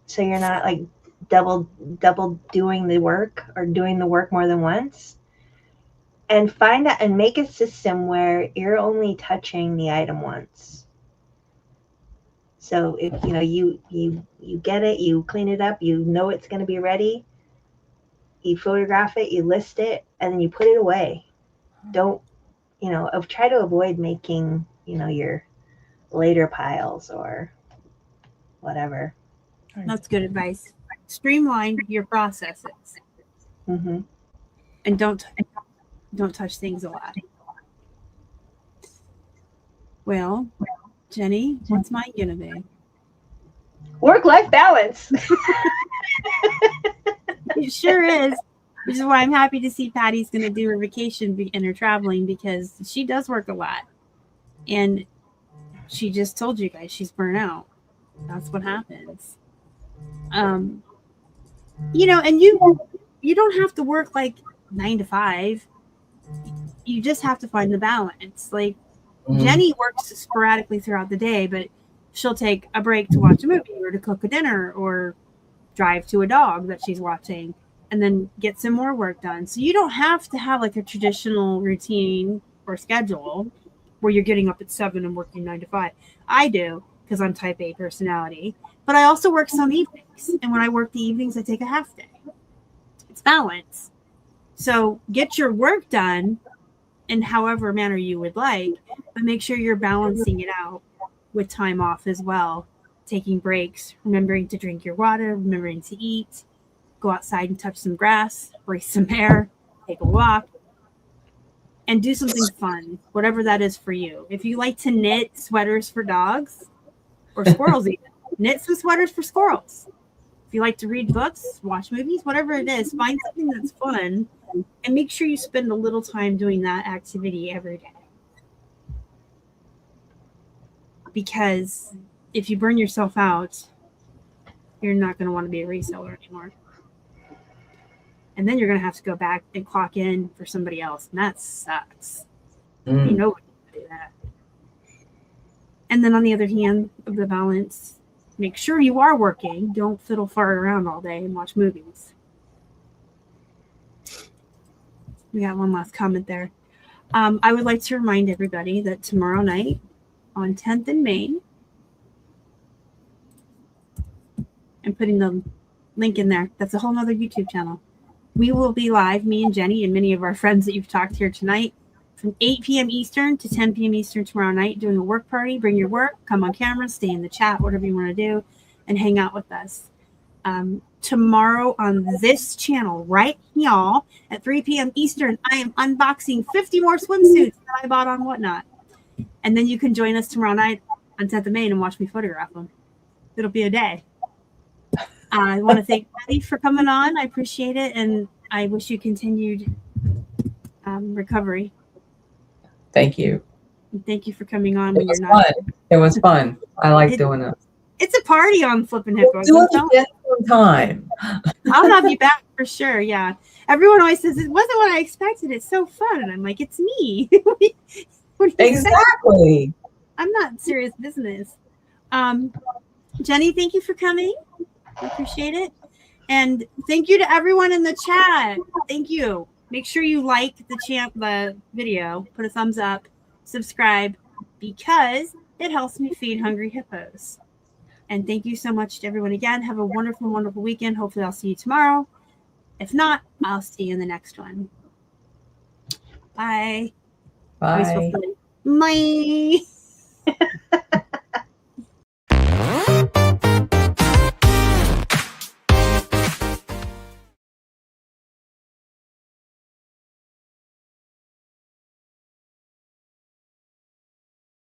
So you're not like double doing the work or doing the work more than once. And find out and make a system where you're only touching the item once. So if you get it, you clean it up, you know it's going to be ready, you photograph it, you list it, and then you put it away. Don't try to avoid making your later piles or whatever. That's good advice. Streamline your processes. Mm-hmm. And don't touch things a lot. Well, Jenny, what's mine gonna be? Work-life balance. It sure is, which is why I'm happy to see Patty's gonna do her vacation and her traveling, because she does work a lot, and she just told you guys she's burnt out. That's what happens. And you don't have to work like 9 to 5. You just have to find the balance. Like Jenny works sporadically throughout the day, but she'll take a break to watch a movie or to cook a dinner or drive to a dog that she's watching and then get some more work done. So you don't have to have like a traditional routine or schedule where you're getting up at 7 and working 9 to 5. I do, because I'm type A personality, but I also work some evenings. And when I work the evenings, I take a half day. It's balance. So get your work done in however manner you would like, but make sure you're balancing it out with time off as well. Taking breaks, remembering to drink your water, remembering to eat, go outside and touch some grass, breathe some air, take a walk, and do something fun, whatever that is for you. If you like to knit sweaters for dogs or squirrels, even knit some sweaters for squirrels. If you like to read books, watch movies, whatever it is, find something that's fun and make sure you spend a little time doing that activity every day. Because if you burn yourself out, you're not going to want to be a reseller anymore. And then you're going to have to go back and clock in for somebody else. And that sucks. You know what to do that. And then on the other hand of the balance, make sure you are working. Don't fiddle fart around all day and watch movies. We got one last comment there. I would like to remind everybody that tomorrow night on 10th and Main, I'm putting the link in there. That's a whole nother YouTube channel. We will be live, me and Jenny and many of our friends that you've talked here tonight, from 8 p.m. Eastern to 10 p.m. Eastern tomorrow night, doing a work party. Bring your work, come on camera, stay in the chat, whatever you want to do, and hang out with us. Tomorrow on this channel, right, y'all, at 3 p.m. Eastern, I am unboxing 50 more swimsuits that I bought on Whatnot. And then you can join us tomorrow night on 10th of May and watch me photograph them. It'll be a day. I want to thank Patty for coming on. I appreciate it, and I wish you continued recovery. Thank you. And thank you for coming on. It was fun. It was fun. I like doing it. It's a party on Flippin' Hippos. Do it again sometime. I'll have you back for sure. Yeah. Everyone always says it wasn't what I expected. It's so fun, and I'm like, it's me. What Exactly. I'm not serious business. Jenny, thank you for coming. I appreciate it. And thank you to everyone in the chat. Thank you. Make sure you like the video, put a thumbs up, subscribe, because it helps me feed hungry hippos. And thank you so much to everyone again. Have a wonderful, wonderful weekend. Hopefully I'll see you tomorrow. If not, I'll see you in the next one. Bye. Bye. Bye.